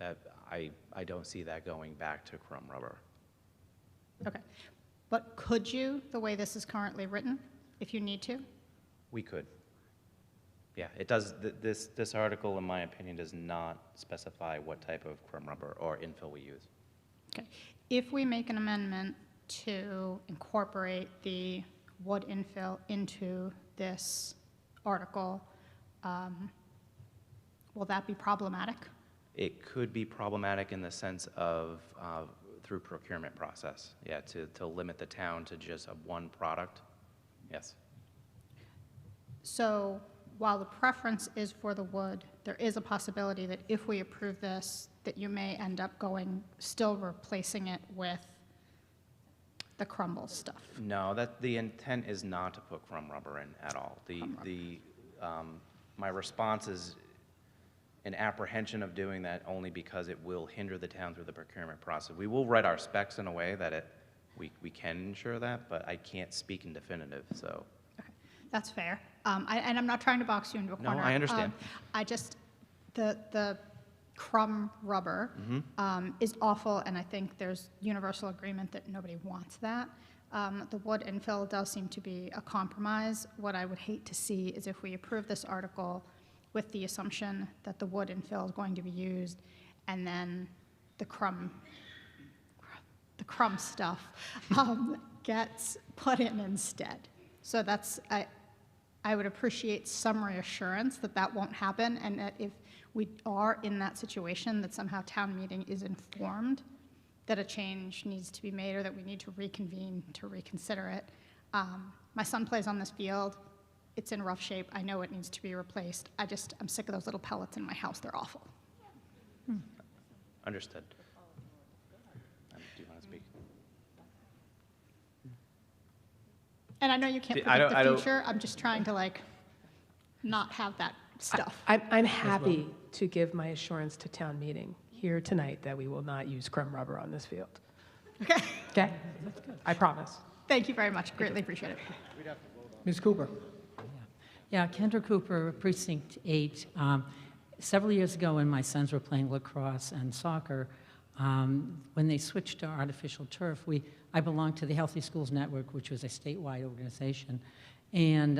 that I don't see that going back to crumb rubber. Okay. But could you, the way this is currently written, if you need to? We could. Yeah, it does. This article, in my opinion, does not specify what type of crumb rubber or infill we use. Okay. If we make an amendment to incorporate the wood infill into this article, will that be problematic? It could be problematic in the sense of through procurement process, yeah, to limit the town to just one product, yes. So while the preference is for the wood, there is a possibility that if we approve this, that you may end up still replacing it with the crumble stuff. No, the intent is not to put crumb rubber in at all. My response is an apprehension of doing that only because it will hinder the town through the procurement process. We will write our specs in a way that we can ensure that, but I can't speak in definitive, so. Okay, that's fair. And I'm not trying to box you into a corner. No, I understand. The crumb rubber is awful, and I think there's universal agreement that nobody wants that. The wood infill does seem to be a compromise. What I would hate to see is if we approve this article with the assumption that the wood infill is going to be used, and then the crumb stuff gets put in instead. So I would appreciate some reassurance that that won't happen, and that if we are in that situation, that somehow town meeting is informed that a change needs to be made or that we need to reconvene to reconsider it. My son plays on this field. It's in rough shape. I know it needs to be replaced. I'm sick of those little pellets in my house. They're awful. Understood. Do you want to speak? And I know you can't predict the future. I'm just trying to not have that stuff. I'm happy to give my assurance to town meeting here tonight that we will not use crumb rubber on this field. Okay. Okay? I promise. Thank you very much. Greatly appreciate it. Ms. Cooper? Yeah, Kendra Cooper, Precinct 8. Several years ago when my sons were playing lacrosse and soccer, when they switched to artificial turf, I belonged to the Healthy Schools Network, which was a statewide organization, And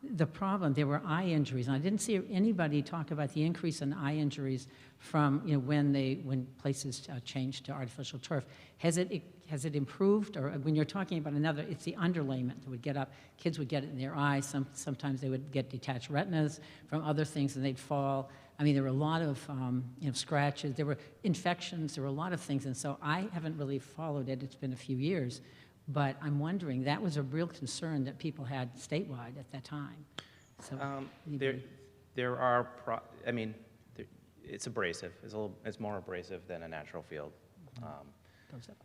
the problem, there were eye injuries, and I didn't see anybody talk about the increase in eye injuries from, you know, when places changed to artificial turf. Has it improved, or when you're talking about another, it's the underlayment that would get up, kids would get it in their eyes, sometimes they would get detached retinas from other things and they'd fall. I mean, there were a lot of you know, scratches, there were infections, there were a lot of things, and so I haven't really followed it, it's been a few years. But I'm wondering, that was a real concern that people had statewide at that time. So there are, I mean, it's abrasive. It's more abrasive than a natural field.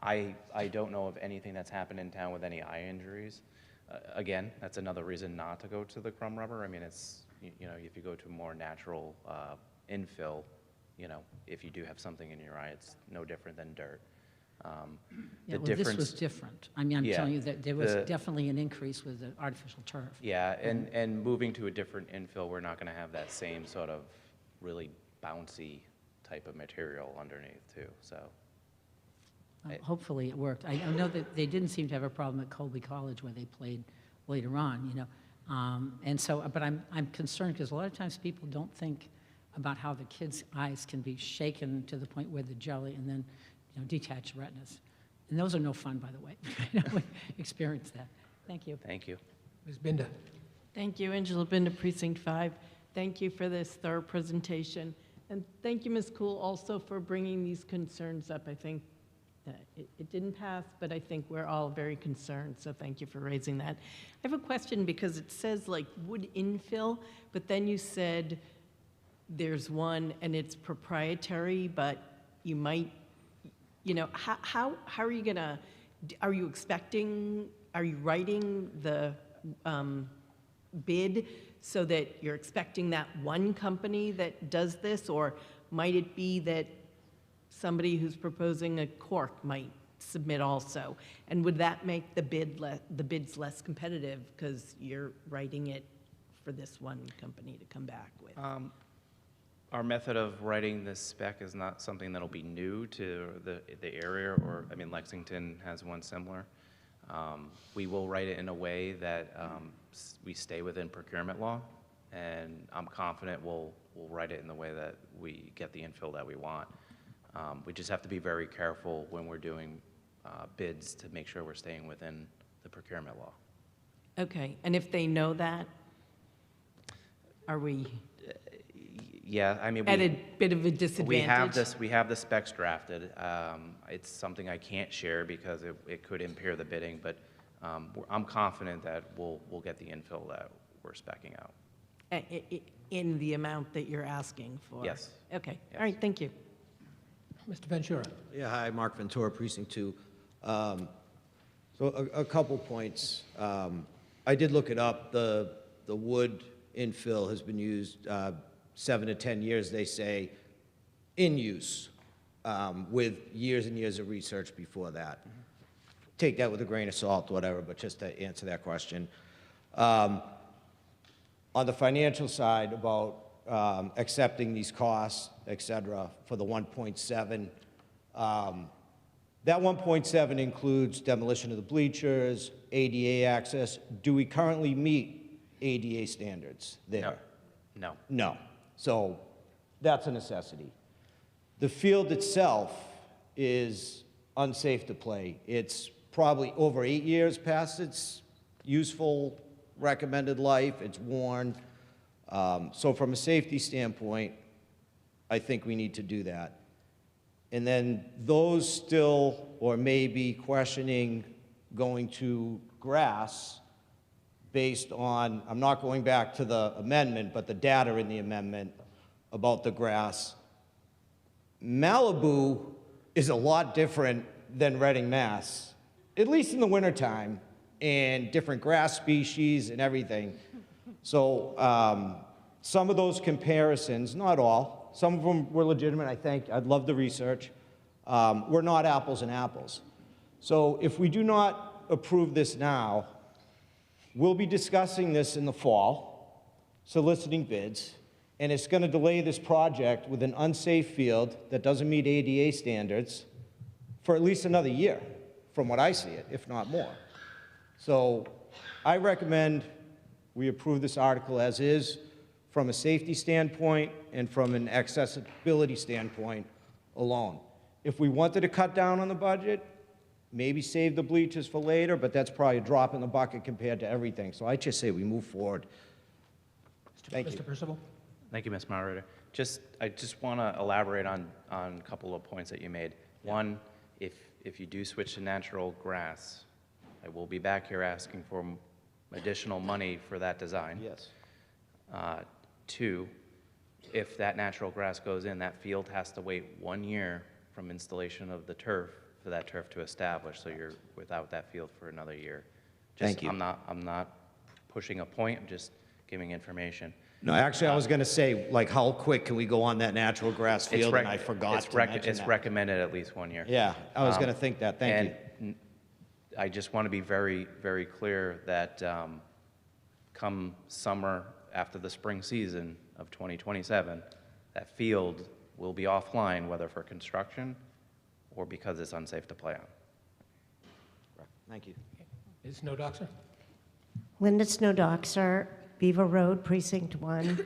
I don't know of anything that's happened in town with any eye injuries. Again, that's another reason not to go to the crumb rubber. I mean, it's, you know, if you go to more natural infill, you know, if you do have something in your eye, it's no different than dirt. Yeah, well, this was different. I mean, I'm telling you that there was definitely an increase with the artificial turf. Yeah, and moving to a different infill, we're not going to have that same sort of really bouncy type of material underneath too. So hopefully it worked. I know that they didn't seem to have a problem at Colby College where they played later on, you know. And so, but I'm concerned because a lot of times people don't think about how the kids' eyes can be shaken to the point where the jelly and then, you know, detached retinas. And those are no fun, by the way. I know we experienced that. Thank you. Thank you. Ms. Binder. Thank you, Angela Binder, Precinct 5. Thank you for this thorough presentation. And thank you, Ms. Cool, also for bringing these concerns up. I think that it didn't pass, but I think we're all very concerned, so thank you for raising that. I have a question because it says like wood infill, but then you said there's one and it's proprietary, but you might, you know, how are you gonna, are you writing the bid so that you're expecting that one company that does this, or might it be that somebody who's proposing a cork might submit also? And would that make the bids less competitive because you're writing it for this one company to come back with? Our method of writing this spec is not something that'll be new to the area, or, I mean, Lexington has one similar. We will write it in a way that we stay within procurement law, and I'm confident we'll write it in the way that we get the infill that we want. We just have to be very careful when we're doing bids to make sure we're staying within the procurement law. Okay, and if they know that, are we? Yeah, I mean, at a bit of a disadvantage? We have the specs drafted. It's something I can't share because it could impair the bidding, but I'm confident that we'll get the infill that we're speccing out. In the amount that you're asking for? Yes. Okay, yes. All right, thank you. Mr. Ventura. Yeah, hi, Mark Ventura, Precinct 2. So a couple points. I did look it up. The wood infill has been used 7 to 10 years, they say, in use, with years and years of research before that. Take that with a grain of salt, whatever, but just to answer that question. On the financial side, about accepting these costs, et cetera, for the 1.7, that 1.7 includes demolition of the bleachers, ADA access. Do we currently meet ADA standards there? No. No. So that's a necessity. The field itself is unsafe to play. It's probably over 8 years past its useful recommended life. It's worn. So from a safety standpoint, I think we need to do that. And then those still, or maybe questioning going to grass based on, I'm not going back to the amendment, but the data in the amendment about the grass. Malibu is a lot different than Reading, Mass, at least in the wintertime, and different grass species and everything. So some of those comparisons, not all, some of them were legitimate, I think. I'd love the research. We're not apples and apples. So if we do not approve this now, we'll be discussing this in the fall, soliciting bids, and it's going to delay this project with an unsafe field that doesn't meet ADA standards for at least another year, from what I see it, if not more. So I recommend we approve this article as is from a safety standpoint and from an accessibility standpoint alone. If we wanted to cut down on the budget, maybe save the bleachers for later, but that's probably a drop in the bucket compared to everything. So I just say we move forward. Thank you. Mr. Percival? Thank you, Ms. Moderator. I just want to elaborate on a couple of points that you made. One, if you do switch to natural grass, I will be back here asking for additional money for that design. Yes. Two, if that natural grass goes in, that field has to wait 1 year from installation of the turf for that turf to establish, so you're without that field for another year. Thank you. I'm not pushing a point, I'm just giving information. No, actually, I was going to say, like, how quick can we go on that natural grass field, and I forgot to mention It's that. recommended at least 1 year. Yeah, I was going to think that. Thank you. I just want to be very, very clear that come summer after the spring season of 2027, that field will be offline, whether for construction or because it's unsafe to play on. Thank you. Ms. Snow-Doxer? Linda Snow-Doxer, Beaver Road, Precinct 1.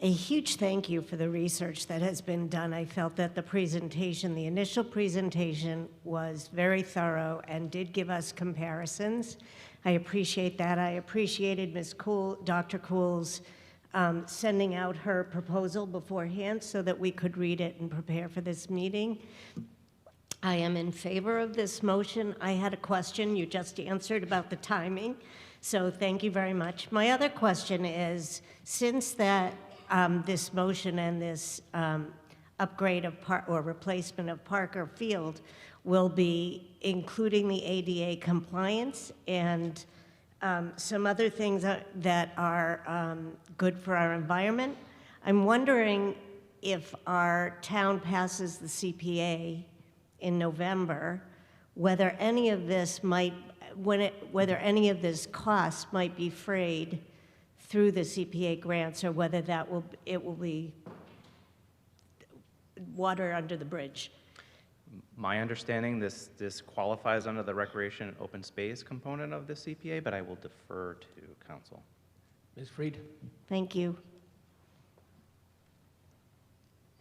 A huge thank you for the research that has been done. I felt that the presentation, the initial presentation, was very thorough and did give us comparisons. I appreciate that. I appreciated Dr. Cool's sending out her proposal beforehand so that we could read it and prepare for this meeting. I am in favor of this motion. I had a question you just answered about the timing, so thank you very much. My other question is, since that this motion and this upgrade of or replacement of Parker Field will be including the ADA compliance and some other things that are good for our environment, I'm wondering if our town passes the CPA in November, whether any of this whether any of this cost might be frayed through the CPA grants, or whether it will be water under the bridge. My understanding, this qualifies under the recreation and open space component of the CPA, but I will defer to council. Ms. Freed? Thank you.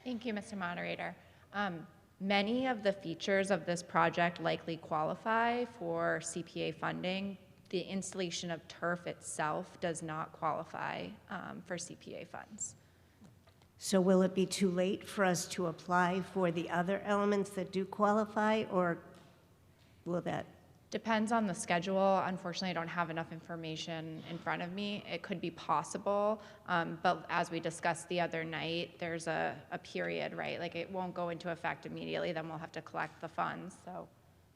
Thank you, Mr. Moderator. Many of the features of this project likely qualify for CPA funding. The installation of turf itself does not qualify for CPA funds. So will it be too late for us to apply for the other elements that do qualify, or will that? Depends on the schedule. Unfortunately, I don't have enough information in front of me. It could be possible, but as we discussed the other night, there's a period, right? Like, it won't go into effect immediately, then we'll have to collect the funds. So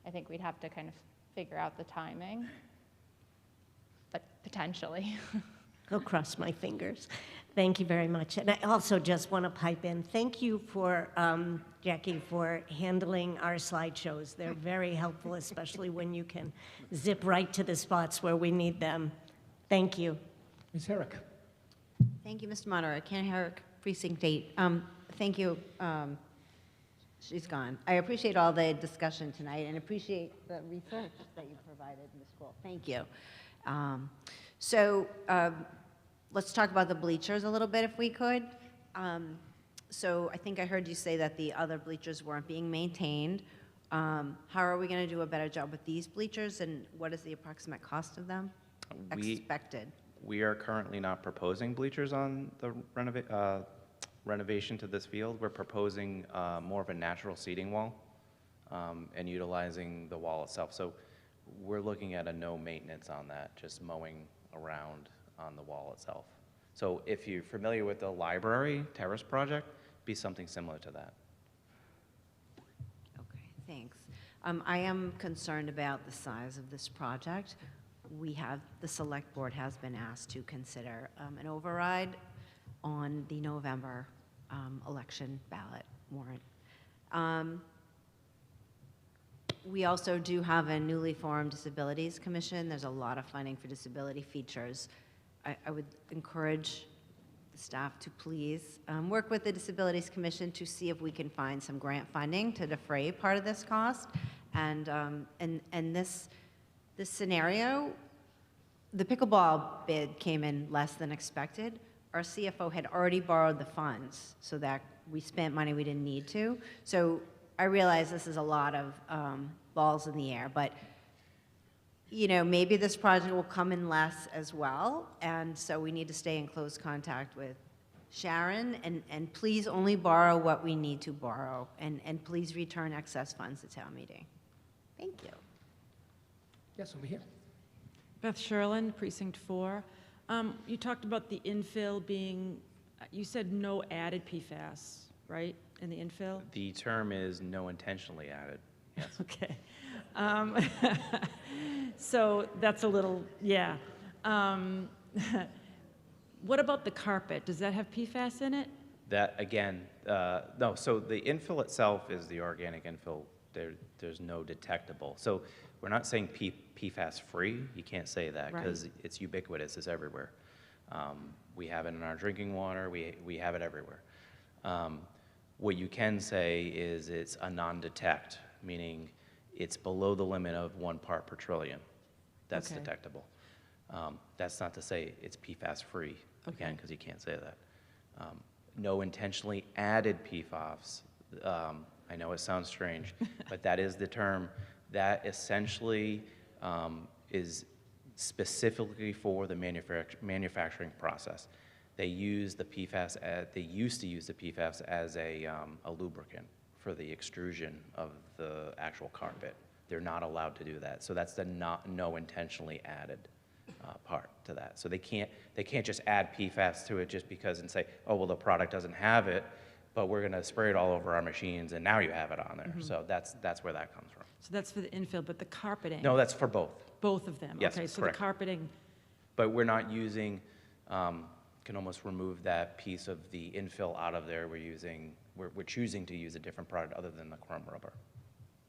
I think we'd have to kind of figure out the timing, but potentially. I'll cross my fingers. Thank you very much. And I also just want to pipe in, thank you for, Jackie, for handling our slideshows. They're very helpful, especially when you can zip right to the spots where we need them. Thank you. Ms. Herrick? Thank you, Mr. Moderator. Ken Herrick, Precinct 8. Thank you. She's gone. I appreciate all the discussion tonight and appreciate the research that you provided, Ms. Cole. Thank you. Let's talk about the bleachers a little bit, if we could. So I think I heard you say that the other bleachers weren't being maintained. How are we going to do a better job with these bleachers, and what is the approximate cost of them expected? We are currently not proposing bleachers on the renovation to this field. We're proposing more of a natural seating wall and utilizing the wall itself. So we're looking at a no maintenance on that, just mowing around on the wall itself. So if you're familiar with the library terrace project, be something similar to that. Okay, thanks. I am concerned about the size of this project. The select board has been asked to consider an override on the November election ballot warrant. We also do have a newly formed Disabilities Commission. There's a lot of funding for disability features. I would encourage the staff to please work with the Disabilities Commission to see if we can find some grant funding to defray part of this cost. And this scenario the pickleball bid came in less than expected. Our CFO had already borrowed the funds so that we spent money we didn't need to. So I realize this is a lot of balls in the air, but you know, maybe this project will come in less as well, and so we need to stay in close contact with Sharon, and please only borrow what we need to borrow, and please return excess funds to town meeting. Thank you. Yes, over here. Beth Sherlin, Precinct 4. You talked about the infill being, you said no added PFAS, right, in the infill? The term is no intentionally added, yes. Okay. So that's a little, yeah. What about the carpet? Does that have PFAS in it? That, again, no, so the infill itself is the organic infill. There's no detectable. So we're not saying PFAS free. You can't say that because it's ubiquitous. It's everywhere. We have it in our drinking water. We have it everywhere. What you can say is it's a non-detect, meaning it's below the limit of 1 part per trillion. That's detectable. That's not to say it's PFAS free, again, because you can't say that. No intentionally added PFAS, I know it sounds strange, but that is the term. That essentially is specifically for the manufacturing process. They use the PFAS, they used to use the PFAS as a lubricant for the extrusion of the actual carpet. They're not allowed to do that. So that's the no intentionally added part to that. So they can't just add PFAS to it just because and say, oh, well, the product doesn't have it, but we're going to spray it all over our machines, and now you have it on there. Mm-hmm. So that's where that comes from. So that's for the infill, but the carpeting? No, that's for both. Both of them? Yes, okay, so correct. the carpeting. But we're not using, can almost remove that piece of the infill out of there. We're choosing to use a different product other than the crumb rubber.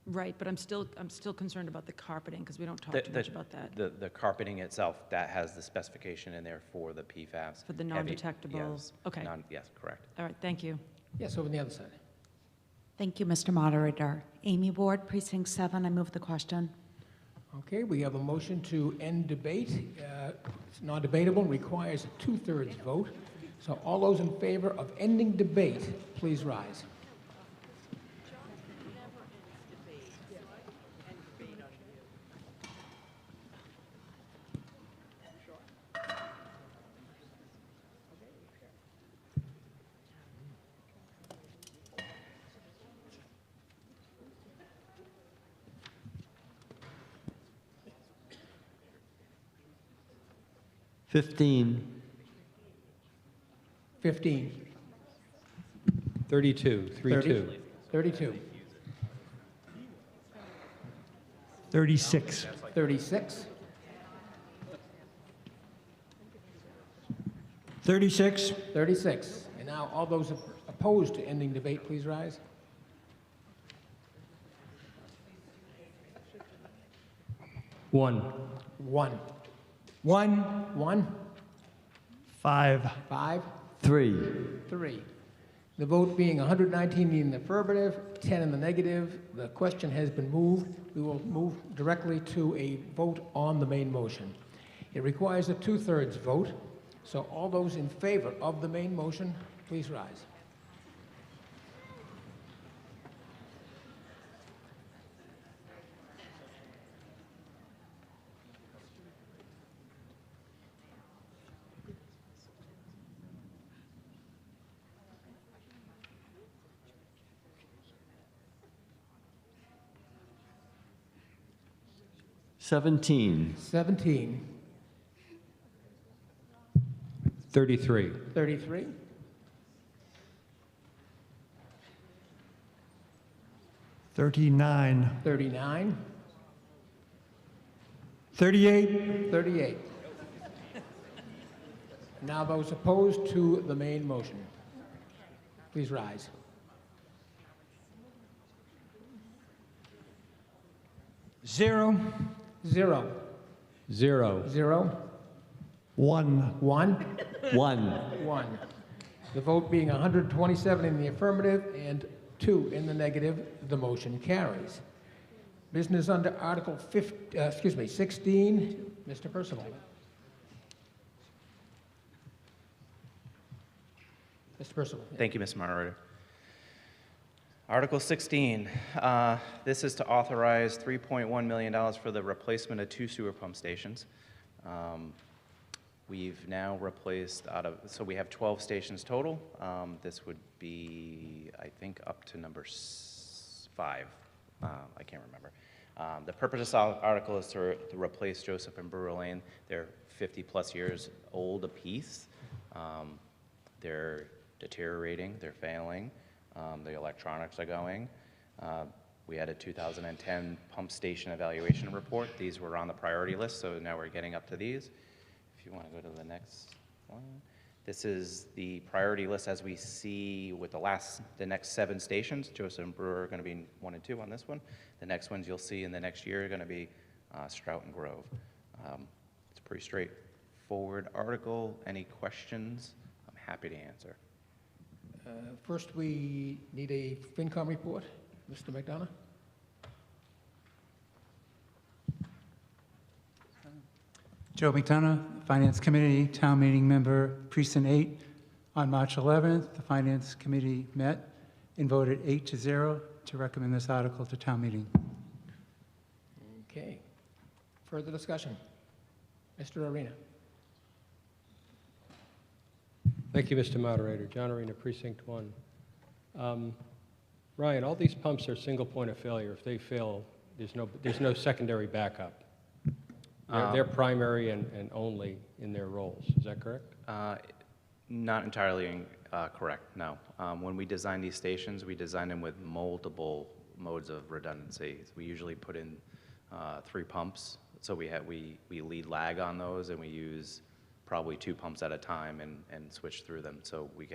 Right, but I'm still concerned about the carpeting because we don't talk too much about that. The carpeting itself, that has the specification in there for the PFAS. For the non-detectable. Yes, Okay. Yes, correct. All right, thank you. Yes, over on the other side. Thank you, Mr. Moderator. Amy Ward, Precinct 7, I move the question. Okay, we have a motion to end debate. It's non-debatable, requires a 2/3 vote. So all those in favor of ending debate, please rise. Fifteen. 15. 32, 3-2. 32. 36. 36. 36. 36. And now all those opposed to ending debate, please rise. One. 1. 1. 5. 5. 3. 3. The vote being 119 in the affirmative, 10 in the negative, the question has been moved. We will move directly to a vote on the main motion. It requires a 2/3 vote, so all those in favor of the main motion, please rise. Seventeen. 17. 33. 33. 39. 39. 38. 38. Now those opposed to the main motion, please rise. Zero. 0. 0. 0. 1. 1. 1. 1. The vote being 127 in the affirmative and 2 in the negative, the motion carries. Business under Article 16, Mr. Percival. Mr. Percival. Thank you, Mr. Moderator. Article 16, this is to authorize $3.1 million for the replacement of 2 sewer pump stations. We've now replaced so we have 12 stations total. This would be, I think, up to number 5. I can't remember. The purpose of this article is to replace Joseph and Brewer Lane. They're 50-plus years old apiece. They're deteriorating, they're failing. The electronics are going. We had a 2010 pump station evaluation report. These were on the priority list, so now we're getting up to these. If you want to go to the next one. This is the priority list as we see with the next 7 stations. Joseph and Brewer are going to be 1 and 2 on this one. The next ones you'll see in the next year are going to be Strout and Grove. It's a pretty straightforward article. Any questions? I'm happy to answer. First, we need a FinCom report. Mr. McDonough? Joe McDonough, Finance Committee, Town Meeting Member, Precinct 8. On March 11th, the Finance Committee met and voted 8-0 to recommend this article to Town Meeting. Okay. Further discussion? Mr. Arena? Thank you, Mr. Moderator. John Arena, Precinct 1. Ryan, all these pumps are single point of failure. If they fail, there's no secondary backup. They're primary and only in their roles. Is that correct? Not entirely correct, no. When we design these stations, we design them with multiple modes of redundancy. We usually put in 3 pumps, so we lead lag on those, and we use probably 2 pumps at a time and switch through them, so we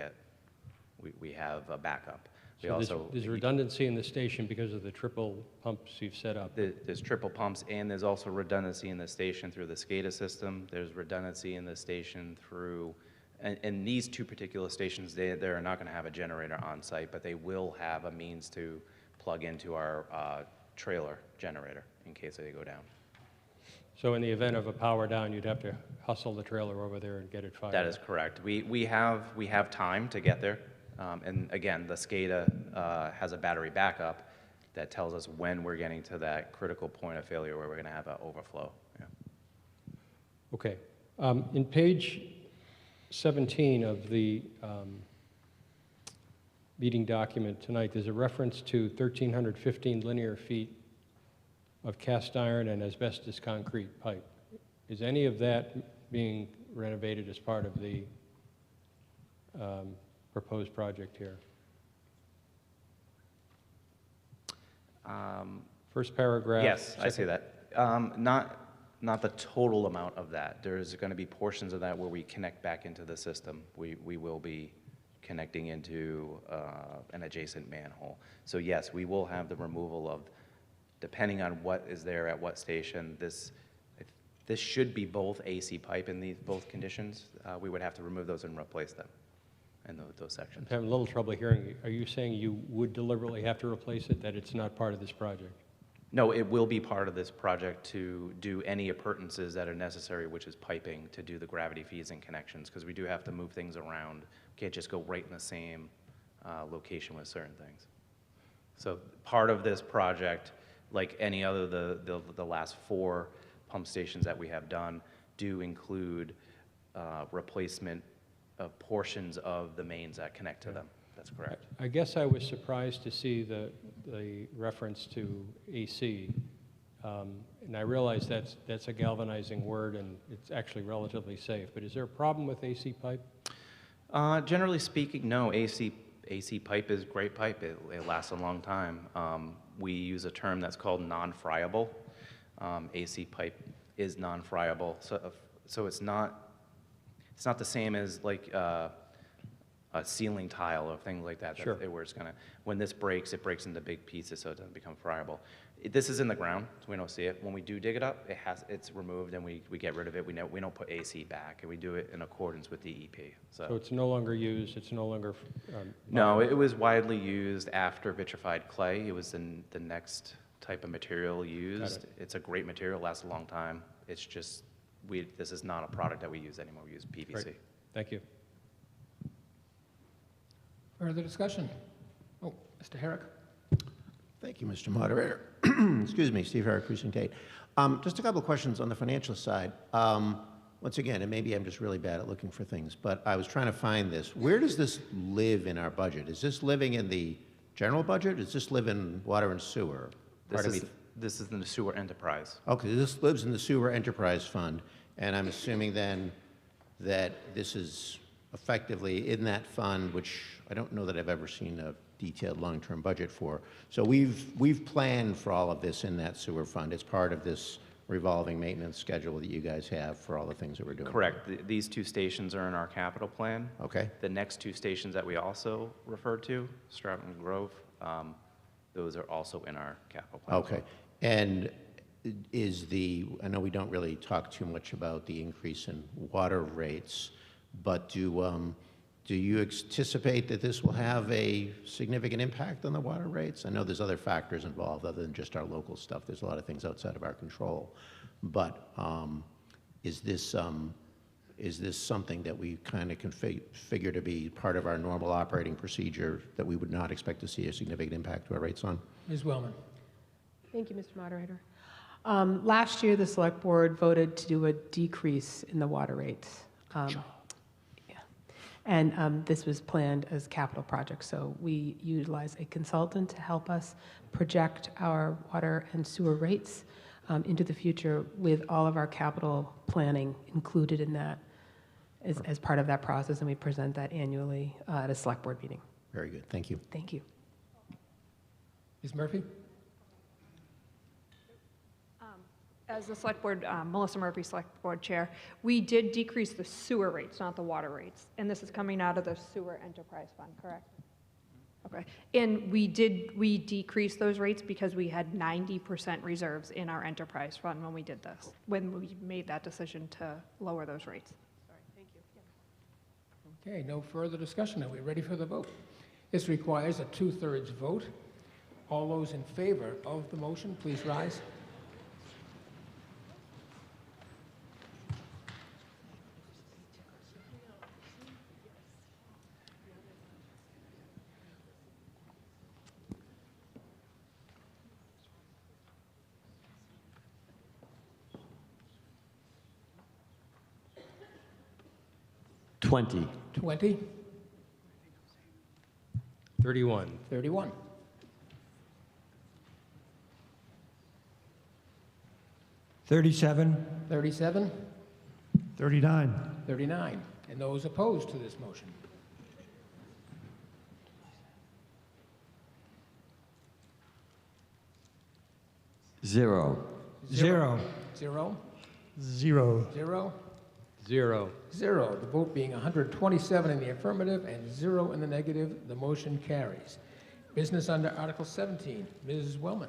have a backup. So there's redundancy in the station because of the triple pumps you've set up? There's triple pumps, and there's also redundancy in the station through the SCADA system. There's redundancy in the station through, and these 2 particular stations, they're not going to have a generator on site, but they will have a means to plug into our trailer generator in case they go down. So in the event of a power down, you'd have to hustle the trailer over there and get it fired? That is correct. We have time to get there. And again, the SCADA has a battery backup that tells us when we're getting to that critical point of failure where we're going to have an overflow. Yeah. Okay. In page 17 of the meeting document tonight, there's a reference to 1,315 linear feet of cast iron and asbestos concrete pipe. Is any of that being renovated as part of the proposed project here? First paragraph. Yes, I see that. Not the total amount of that. There's going to be portions of that where we connect back into the system. We will be connecting into an adjacent manhole. So yes, we will have the removal of, depending on what is there at what station, this should be both AC pipe in both conditions. We would have to remove those and replace them in those sections. I'm having a little trouble hearing you. Are you saying you would deliberately have to replace it, that it's not part of this project? No, it will be part of this project to do any appurtenances that are necessary, which is piping, to do the gravity feeds and connections, because we do have to move things around. We can't just go right in the same location with certain things. So part of this project, like any other, the last 4 pump stations that we have done, do include replacement of portions of the mains that connect to them. That's correct. I guess I was surprised to see the reference to AC, and I realize that's a galvanizing word and it's actually relatively safe, but is there a problem with AC pipe? Generally speaking, no. AC pipe is great pipe. It lasts a long time. We use a term that's called non-friable. AC pipe is non-friable, so it's not the same as like a ceiling tile or things like that. Sure. Where it's gonna, when this breaks, it breaks into big pieces, so it doesn't become friable. This is in the ground, so we don't see it. When we do dig it up, it's removed and we get rid of it. We don't put AC back, and we do it in accordance with DEP. So it's no longer used. It's no longer. No, it was widely used after vitrified clay. It was the next type of material used. It's a great material, lasts a long time. It's just this is not a product that we use anymore. We use PVC. Great. Thank you. Further discussion? Oh, Mr. Herrick? Thank you, Mr. Moderator. Excuse me, Steve Herrick, Precinct 8. Just a couple of questions on the financial side. Once again, and maybe I'm just really bad at looking for things, but I was trying to find this. Where does this live in our budget? Is this living in the general budget? Does this live in water and sewer? This is in the sewer enterprise. Okay, this lives in the sewer enterprise fund, and I'm assuming then that this is effectively in that fund, which I don't know that I've ever seen a detailed long-term budget for. So we've planned for all of this in that sewer fund. It's part of this revolving maintenance schedule that you guys have for all the things that we're doing. Correct. These two stations are in our capital plan. Okay. The next two stations that we also referred to, Stratton and Grove, those are also in our capital plan. Okay. And I know we don't really talk too much about the increase in water rates, but do you anticipate that this will have a significant impact on the water rates? I know there's other factors involved other than just our local stuff. There's a lot of things outside of our control. But is this something that we kind of figure to be part of our normal operating procedure that we would not expect to see a significant impact to our rates on? Ms. Wellman? Thank you, Mr. Moderator. Last year, the Select Board voted to do a decrease in the water rates. And this was planned as capital projects, so we utilize a consultant to help us project our water and sewer rates into the future with all of our capital planning included in that as part of that process, and we present that annually at a Select Board meeting. Very good. Thank you. Thank you. Ms. Murphy? As the Select Board, Melissa Murphy, Select Board Chair, we did decrease the sewer rates, not the water rates. And this is coming out of the Sewer Enterprise Fund, correct? Okay. And we decreased those rates because we had 90% reserves in our enterprise fund when we did this, when we made that decision to lower those rates. Sorry, thank you. Okay, no further discussion. Are we ready for the vote? This requires a 2/3 vote. All those in favor of the motion, please rise. Twenty. 20? 31. 31. 37. 37? 39. 39. And those opposed to this motion? Zero. Zero. 0? Zero. 0? 0. 0. The vote being 127 in the affirmative and 0 in the negative, the motion carries. Business under Article 17. Ms. Wellman.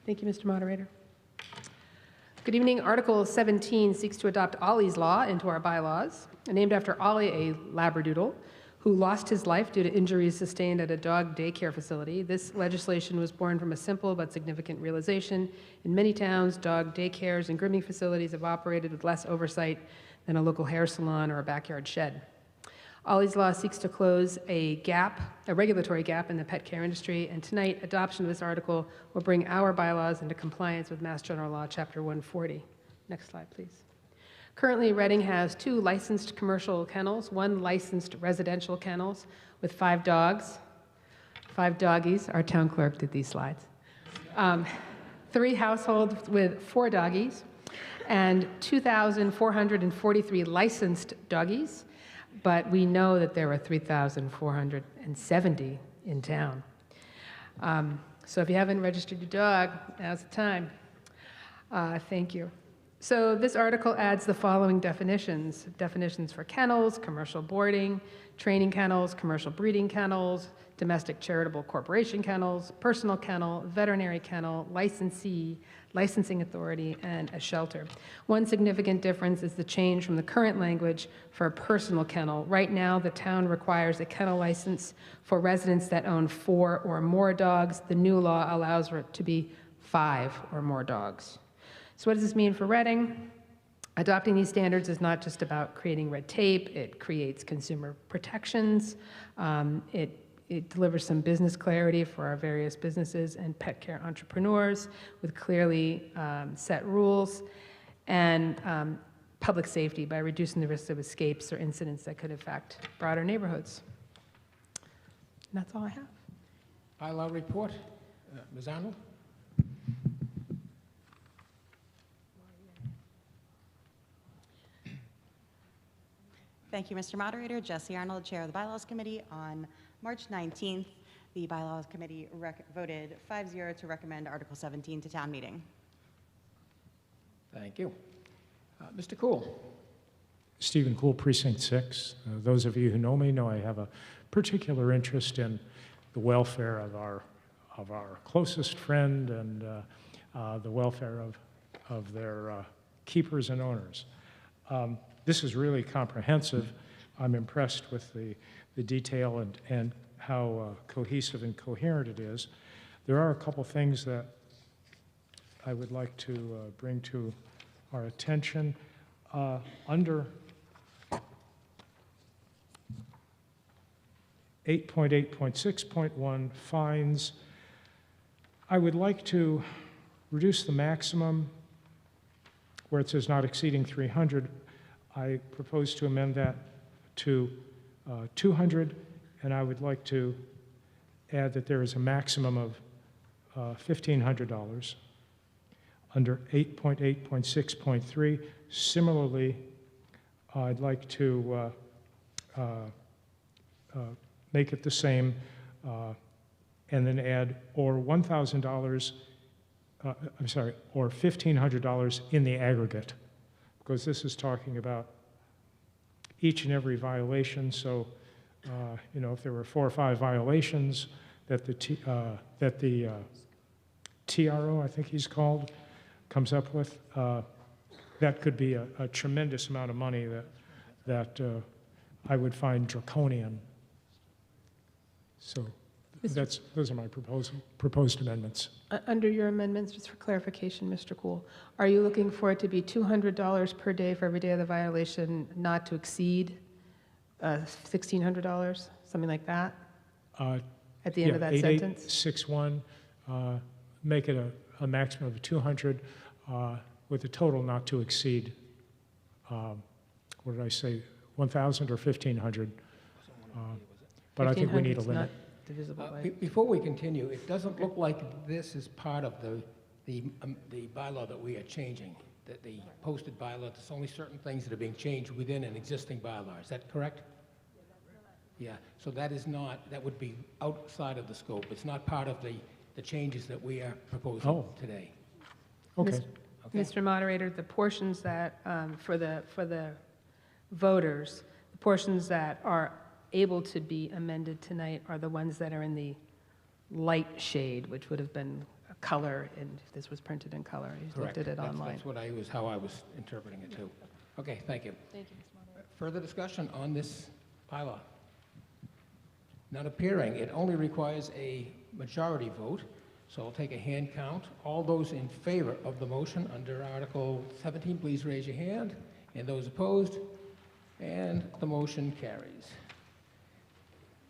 Thank you, Mr. Moderator. Good evening. Article 17 seeks to adopt Ollie's Law into our bylaws. Named after Ollie, a Labradoodle, who lost his life due to injuries sustained at a dog daycare facility. This legislation was born from a simple but significant realization. In many towns, dog daycares and grooming facilities have operated with less oversight than a local hair salon or a backyard shed. Ollie's Law seeks to close a regulatory gap in the pet care industry, and tonight, adoption of this article will bring our bylaws into compliance with Mass General Law, Chapter 140. Next slide, please. Currently, Reading has 2 licensed commercial kennels, 1 licensed residential kennels with 5 dogs, 5 doggies. Our town clerk did these slides. 3 households with 4 doggies, and 2,443 licensed doggies. But we know that there are 3,470 in town. So if you haven't registered your dog, now's the time. Thank you. So this article adds the following definitions. Definitions for kennels, commercial boarding, training kennels, commercial breeding kennels, domestic charitable corporation kennels, personal kennel, veterinary kennel, licensee, licensing authority, and a shelter. One significant difference is the change from the current language for a personal kennel. Right now, the town requires a kennel license for residents that own 4 or more dogs. The new law allows for it to be 5 or more dogs. So what does this mean for Reading? Adopting these standards is not just about creating red tape. It creates consumer protections. It delivers some business clarity for our various businesses and pet care entrepreneurs with clearly set rules, and public safety by reducing the risk of escapes or incidents that could affect broader neighborhoods. And that's all I have. Bylaw report, Ms. Arnold? Thank you, Mr. Moderator. Jesse Arnold, Chair of the Bylaws Committee. On March 19th, the Bylaws Committee voted 5-0 to recommend Article 17 to town meeting. Thank you. Mr. Cool. Stephen Cool, Precinct 6. Those of you who know me know I have a particular interest in the welfare of our closest friend and the welfare of their keepers and owners. This is really comprehensive. I'm impressed with the detail and how cohesive and coherent it is. There are a couple things that I would like to bring to our attention. Under 8.8.6.1 fines, I would like to reduce the maximum where it says not exceeding 300. I propose to amend that to 200, and I would like to add that there is a maximum of $1,500. Under 8.8.6.3, similarly, I'd like to make it the same and then add or $1,000, or $1,500 in the aggregate, because this is talking about each and every violation. So, if there were 4 or 5 violations that the TRO, I think he's called, comes up with, that could be a tremendous amount of money that I would find draconian. So those are my proposed amendments. Under your amendments, just for clarification, Mr. Cool, are you looking for it to be $200 per day for every day of the violation, not to exceed $1,600, something like that? At the end of that sentence? 8861, make it a maximum of 200 with a total not to exceed, what did I say, 1,000 or 1,500. But I think we need a limit. Before we continue, it doesn't look like this is part of the bylaw that we are changing, the posted bylaw. There's only certain things that are being changed within an existing bylaw. Is that correct? Yeah, so that would be outside of the scope. It's not part of the changes that we are proposing today. Okay. Mr. Moderator, the portions that, for the voters, the portions that are able to be amended tonight are the ones that are in the light shade, which would have been a color, and if this was printed in color, you looked at it online. That's how I was interpreting it too. Okay, thank you. Thank you, Mr. Moderator. Further discussion on this bylaw? Not appearing. It only requires a majority vote, so I'll take a hand count. All those in favor of the motion under Article 17, please raise your hand. And those opposed? And the motion carries.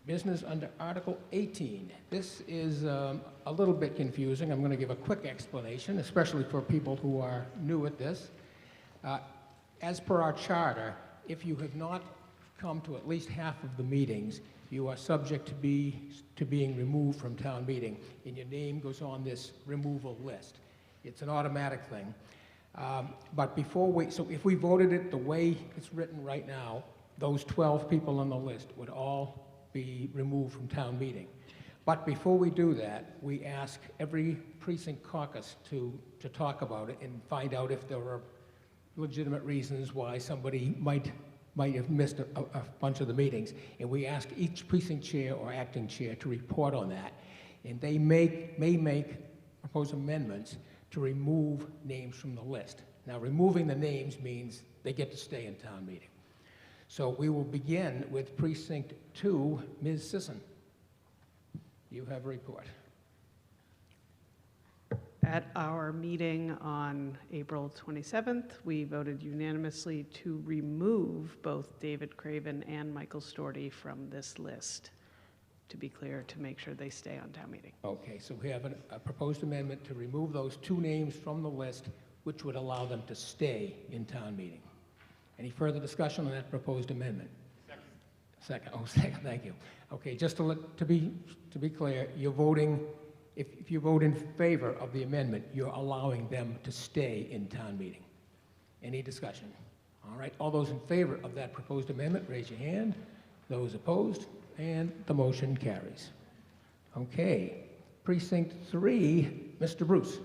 Business under Article 18. This is a little bit confusing. I'm going to give a quick explanation, especially for people who are new at this. As per our charter, if you have not come to at least half of the meetings, you are subject to being removed from town meeting, and your name goes on this removal list. It's an automatic thing. But so if we voted it the way it's written right now, those 12 people on the list would all be removed from town meeting. But before we do that, we ask every precinct caucus to talk about it and find out if there are legitimate reasons why somebody might have missed a bunch of the meetings. And we ask each precinct chair or acting chair to report on that. And they may propose amendments to remove names from the list. Now, removing the names means they get to stay in town meeting. So we will begin with Precinct 2, Ms. Sisson. You have a report. At our meeting on April 27th, we voted unanimously to remove both David Craven and Michael Storti from this list, to be clear, to make sure they stay on town meeting. Okay, so we have a proposed amendment to remove those two names from the list, which would allow them to stay in town meeting. Any further discussion on that proposed amendment? Second. Oh, second, thank you. Okay, just to be clear, you're voting, if you vote in favor of the amendment, you're allowing them to stay in town meeting. Any discussion? All right, all those in favor of that proposed amendment, raise your hand. Those opposed, and the motion carries. Okay, Precinct 3, Mr. Bruce.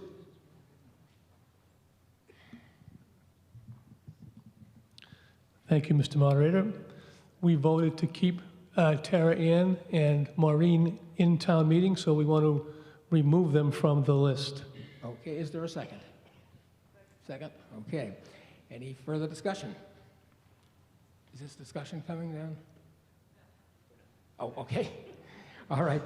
Thank you, Mr. Moderator. We voted to keep Tara Ann and Maureen in town meeting, so we want to remove them from the list. Okay, is there a second? Second, okay. Any further discussion? Is this discussion coming down? Oh, okay. All right.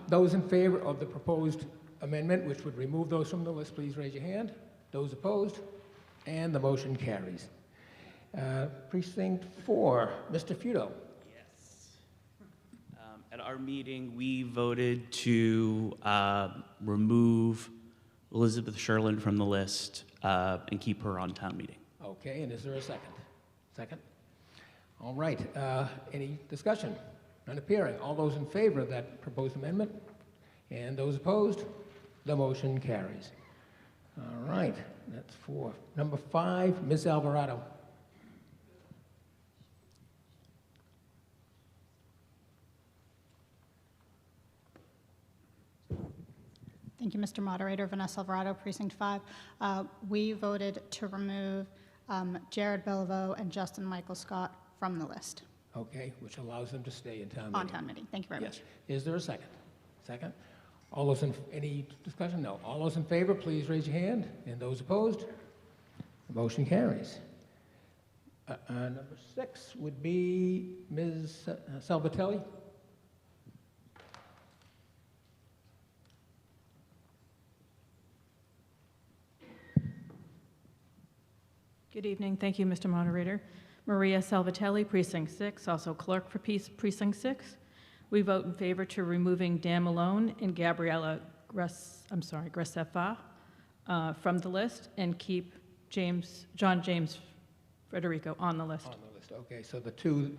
Those in favor of the proposed amendment, which would remove those from the list, please raise your hand. Those opposed? And the motion carries. Precinct 4, Mr. Futo. At our meeting, we voted to remove Elizabeth Sherlin from the list and keep her on town meeting. Okay, and is there a second? Second? All right. Any discussion? None appearing. All those in favor of that proposed amendment? And those opposed? The motion carries. All right. That's 4. Number 5, Ms. Alvarado. Thank you, Mr. Moderator. Vanessa Alvarado, Precinct 5. We voted to remove Jared Beliveau and Justin Michael Scott from the list. Okay, which allows them to stay in town meeting. On town meeting. Thank you very much. Is there a second? Second? All those in, any discussion? No. All those in favor, please raise your hand. And those opposed? The motion carries. Number 6 would be Ms. Salvatelli. Good evening. Thank you, Mr. Moderator. Maria Salvatelli, Precinct 6, also clerk for Precinct 6. We vote in favor to removing Dan Malone and Gabriella Graceffa from the list and keep John James Federico on the list. On the list, okay. So the two,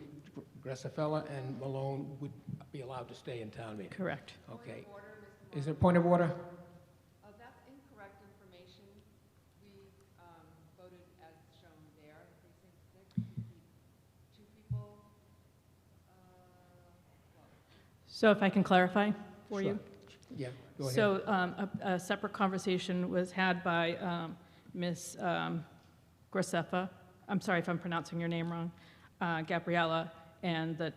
Graceffa and Malone, would be allowed to stay in town meeting? Correct. Okay. Is there a point of order? That's incorrect information. We voted as shown there, Precinct 6, to keep 2 people. So if I can clarify for Sure. you? Yeah, go ahead. So a separate conversation was had by Ms. Graceffa, I'm sorry if I'm pronouncing your name wrong, Gabriella, and the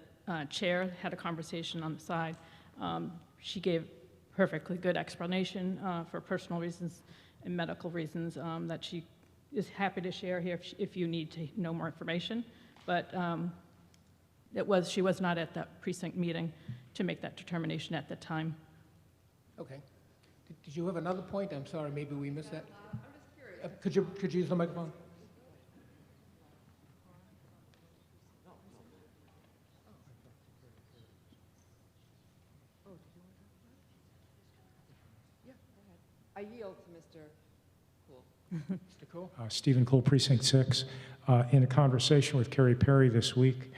chair had a conversation on the side. She gave perfectly good explanation for personal reasons and medical reasons that she is happy to share here if you need to know more information. But she was not at that precinct meeting to make that determination at the time. Okay. Did you have another point? I'm sorry, maybe we missed that. I'm just curious. Could you use the microphone? I yield to Mr. Cool. Mr. Cool? Stephen Cool, Precinct 6. In a conversation with Carrie Perry this week,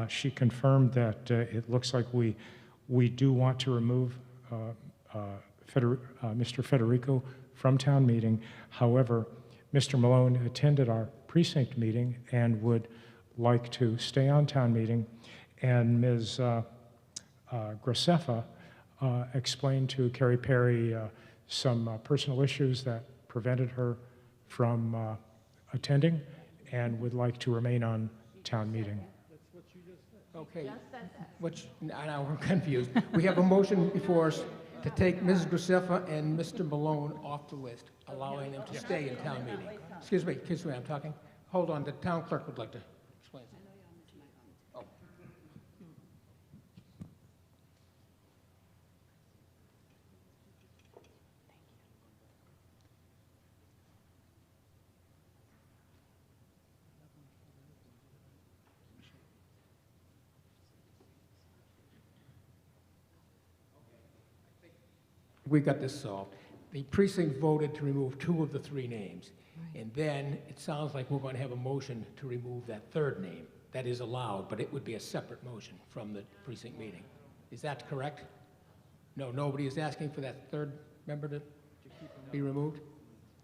she confirmed that it looks like we do want to remove Mr. Federico from town meeting. However, Mr. Malone attended our precinct meeting and would like to stay on town meeting. And Ms. Graceffa explained to Carrie Perry some personal issues that prevented her from attending and would like to remain on town meeting. Okay. Now I'm confused. We have a motion before us to take Ms. Graceffa and Mr. Malone off the list, allowing them to stay in town meeting. Excuse me, I'm talking. Hold on, the town clerk would like to explain. Oh. we got this solved. The precinct voted to remove 2 of the 3 names. And then it sounds like we're going to have a motion to remove that 3rd name. That is allowed, but it would be a separate motion from the precinct meeting. Is that correct? No, nobody is asking for that 3rd member to be removed?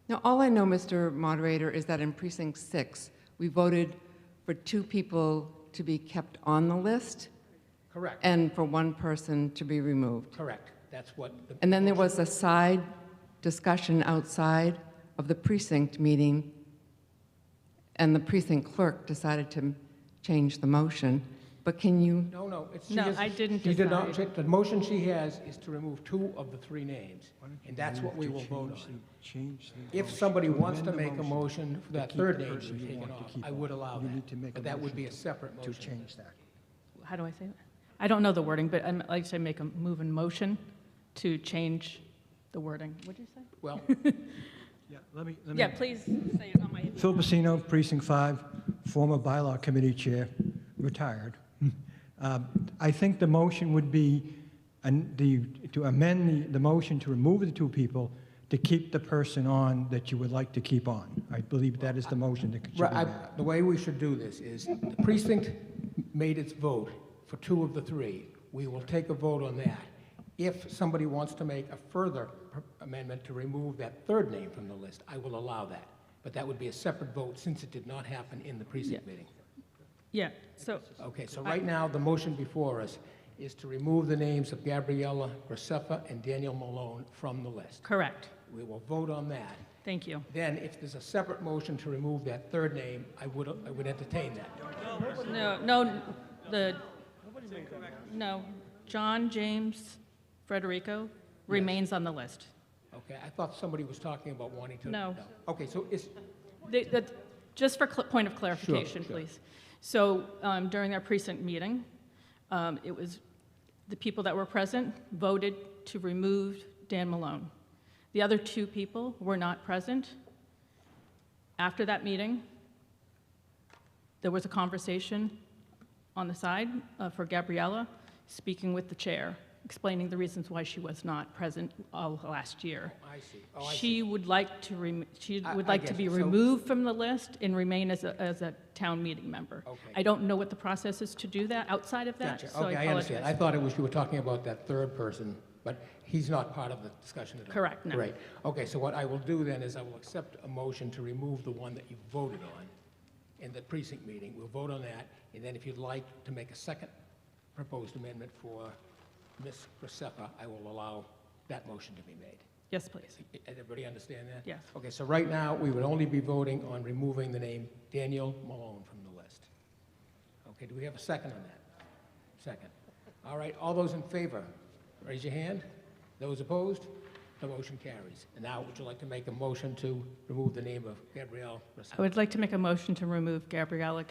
Now, all I know, Mr. Moderator, is that in Precinct 6, we voted for 2 people to be kept on the list. Correct. And for 1 person to be removed. Correct. That's what the... And then there was a side discussion outside of the precinct meeting, and the precinct clerk decided to change the motion. But can you? No, I didn't She did not, decide. the motion she has is to remove 2 of the 3 names, and that's what we will vote on. If somebody wants to make a motion for that 3rd name to be taken off, I would allow that, but that would be a separate motion. To change that. How do I say that? I don't know the wording, but I'd like to make a move and motion to change the wording. What did you say? Well, Yeah, let me. Yeah, please say it on my... Phil Pacino, Precinct 5, former bylaw committee chair, retired. I think the motion would be to amend the motion to remove the 2 people to keep the person on that you would like to keep on. I believe that is the motion that should be made. the way we should do this is, the precinct made its vote for 2 of the 3. We will take a vote on that. If somebody wants to make a further amendment to remove that 3rd name from the list, I will allow that. But that would be a separate vote since it did not happen in the precinct meeting. Yeah, so... Okay, so right now, the motion before us is to remove the names of Gabriella Graceffa and Daniel Malone from the list. Correct. We will vote on that. Thank you. Then, if there's a separate motion to remove that 3rd name, I would entertain that. No, John James Frederico remains on the list. Okay, I thought somebody was talking about wanting to... No. Okay, so is... Just for point of clarification, Sure. please. So during our precinct meeting, it was the people that were present voted to remove Dan Malone. The other 2 people were not present. After that meeting, there was a conversation on the side for Gabriella, speaking with the chair, explaining the reasons why she was not present all last year. I see. She would like to be So- removed from the list and remain as a town meeting member. Okay. I don't know what the process is to do that outside of that, Gotcha. so Okay, I I understand. I apologize. thought it was you were talking about that 3rd person, but he's not part of the discussion at all. Correct, no. Great. Okay, so what I will do then is I will accept a motion to remove the one that you voted on in the precinct meeting. We'll vote on that, and then if you'd like to make a second proposed amendment for Ms. Graceffa, I will allow that motion to be made. Yes, please. Everybody understand that? Yes. Okay, so right now, we would only be voting on removing the name Daniel Malone from the list. Okay, do we have a second on that? Second. All right, all those in favor, raise your hand. Those opposed? The motion carries. And now, would you like to make a motion to remove the name of Gabrielle Graceffa? I would like to make a motion to remove Gabriella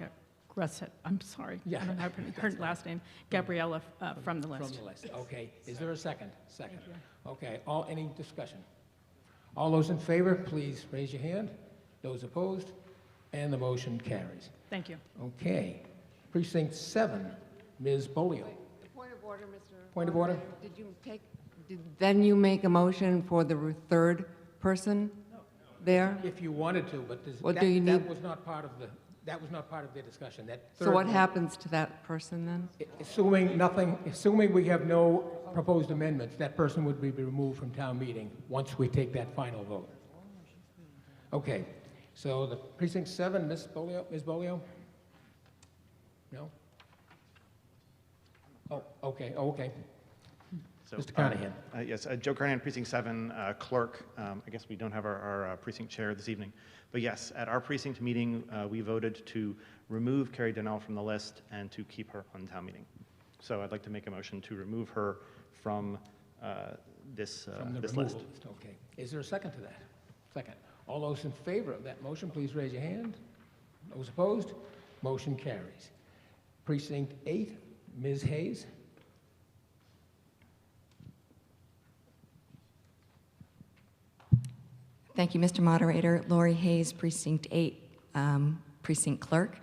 Grasset, I'm sorry. Yeah. I don't have her last name, Gabriella, from the list. From the list, okay. Is there a second? Second. Okay, any discussion? All those in favor, please raise your hand. Those opposed? And the motion carries. Thank you. Okay. Precinct 7, Ms. Bolio. Point of order, Mr. Point of order? Then you make a motion for the 3rd person there? If you wanted to, but Well, do you that need- was not part of their discussion. That So third what one- happens to that person then? Assuming we have no proposed amendments, that person would be removed from town meeting once we take that final vote. Okay, so the precinct 7, Ms. Bolio? No? Oh, okay. So, Mr. Carnahan. Yes, Joe Carnahan, Precinct 7, clerk. I guess we don't have our precinct chair this evening. But yes, at our precinct meeting, we voted to remove Carrie Donnell from the list and to keep her on town meeting. So I'd like to make a motion to remove her from this list. Okay. Is there a second to that? Second. All those in favor of that motion, please raise your hand. Those opposed? Motion carries. Precinct 8, Ms. Hayes. Thank you, Mr. Moderator. Lori Hayes, Precinct 8, Precinct Clerk.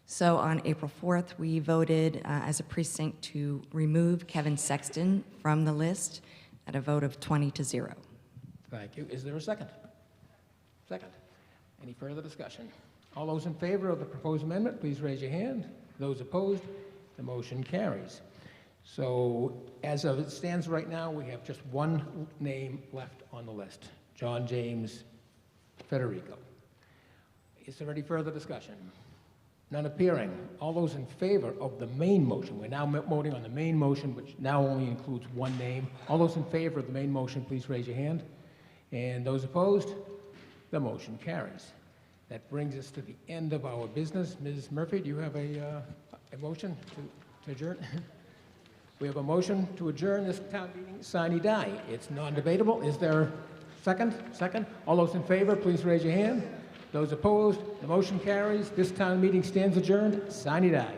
So on April 4th, we voted as a precinct to remove Kevin Sexton from the list at a vote of 20-0. Thank you. Is there a second? Second. Any further discussion? All those in favor of the proposed amendment, please raise your hand. Those opposed, the motion carries. So as of it stands right now, we have just one name left on the list, John James Federico. Is there any further discussion? None appearing. All those in favor of the main motion, we're now voting on the main motion, which now only includes one name. All those in favor of the main motion, please raise your hand. And those opposed, the motion carries. That brings us to the end of our business. Ms. Murphy, do you have a motion to adjourn? We have a motion to adjourn this town meeting sine die. It's non-debatable. Is there a second? Second. All those in favor, please raise your hand. Those opposed, the motion carries. This town meeting stands adjourned sine die.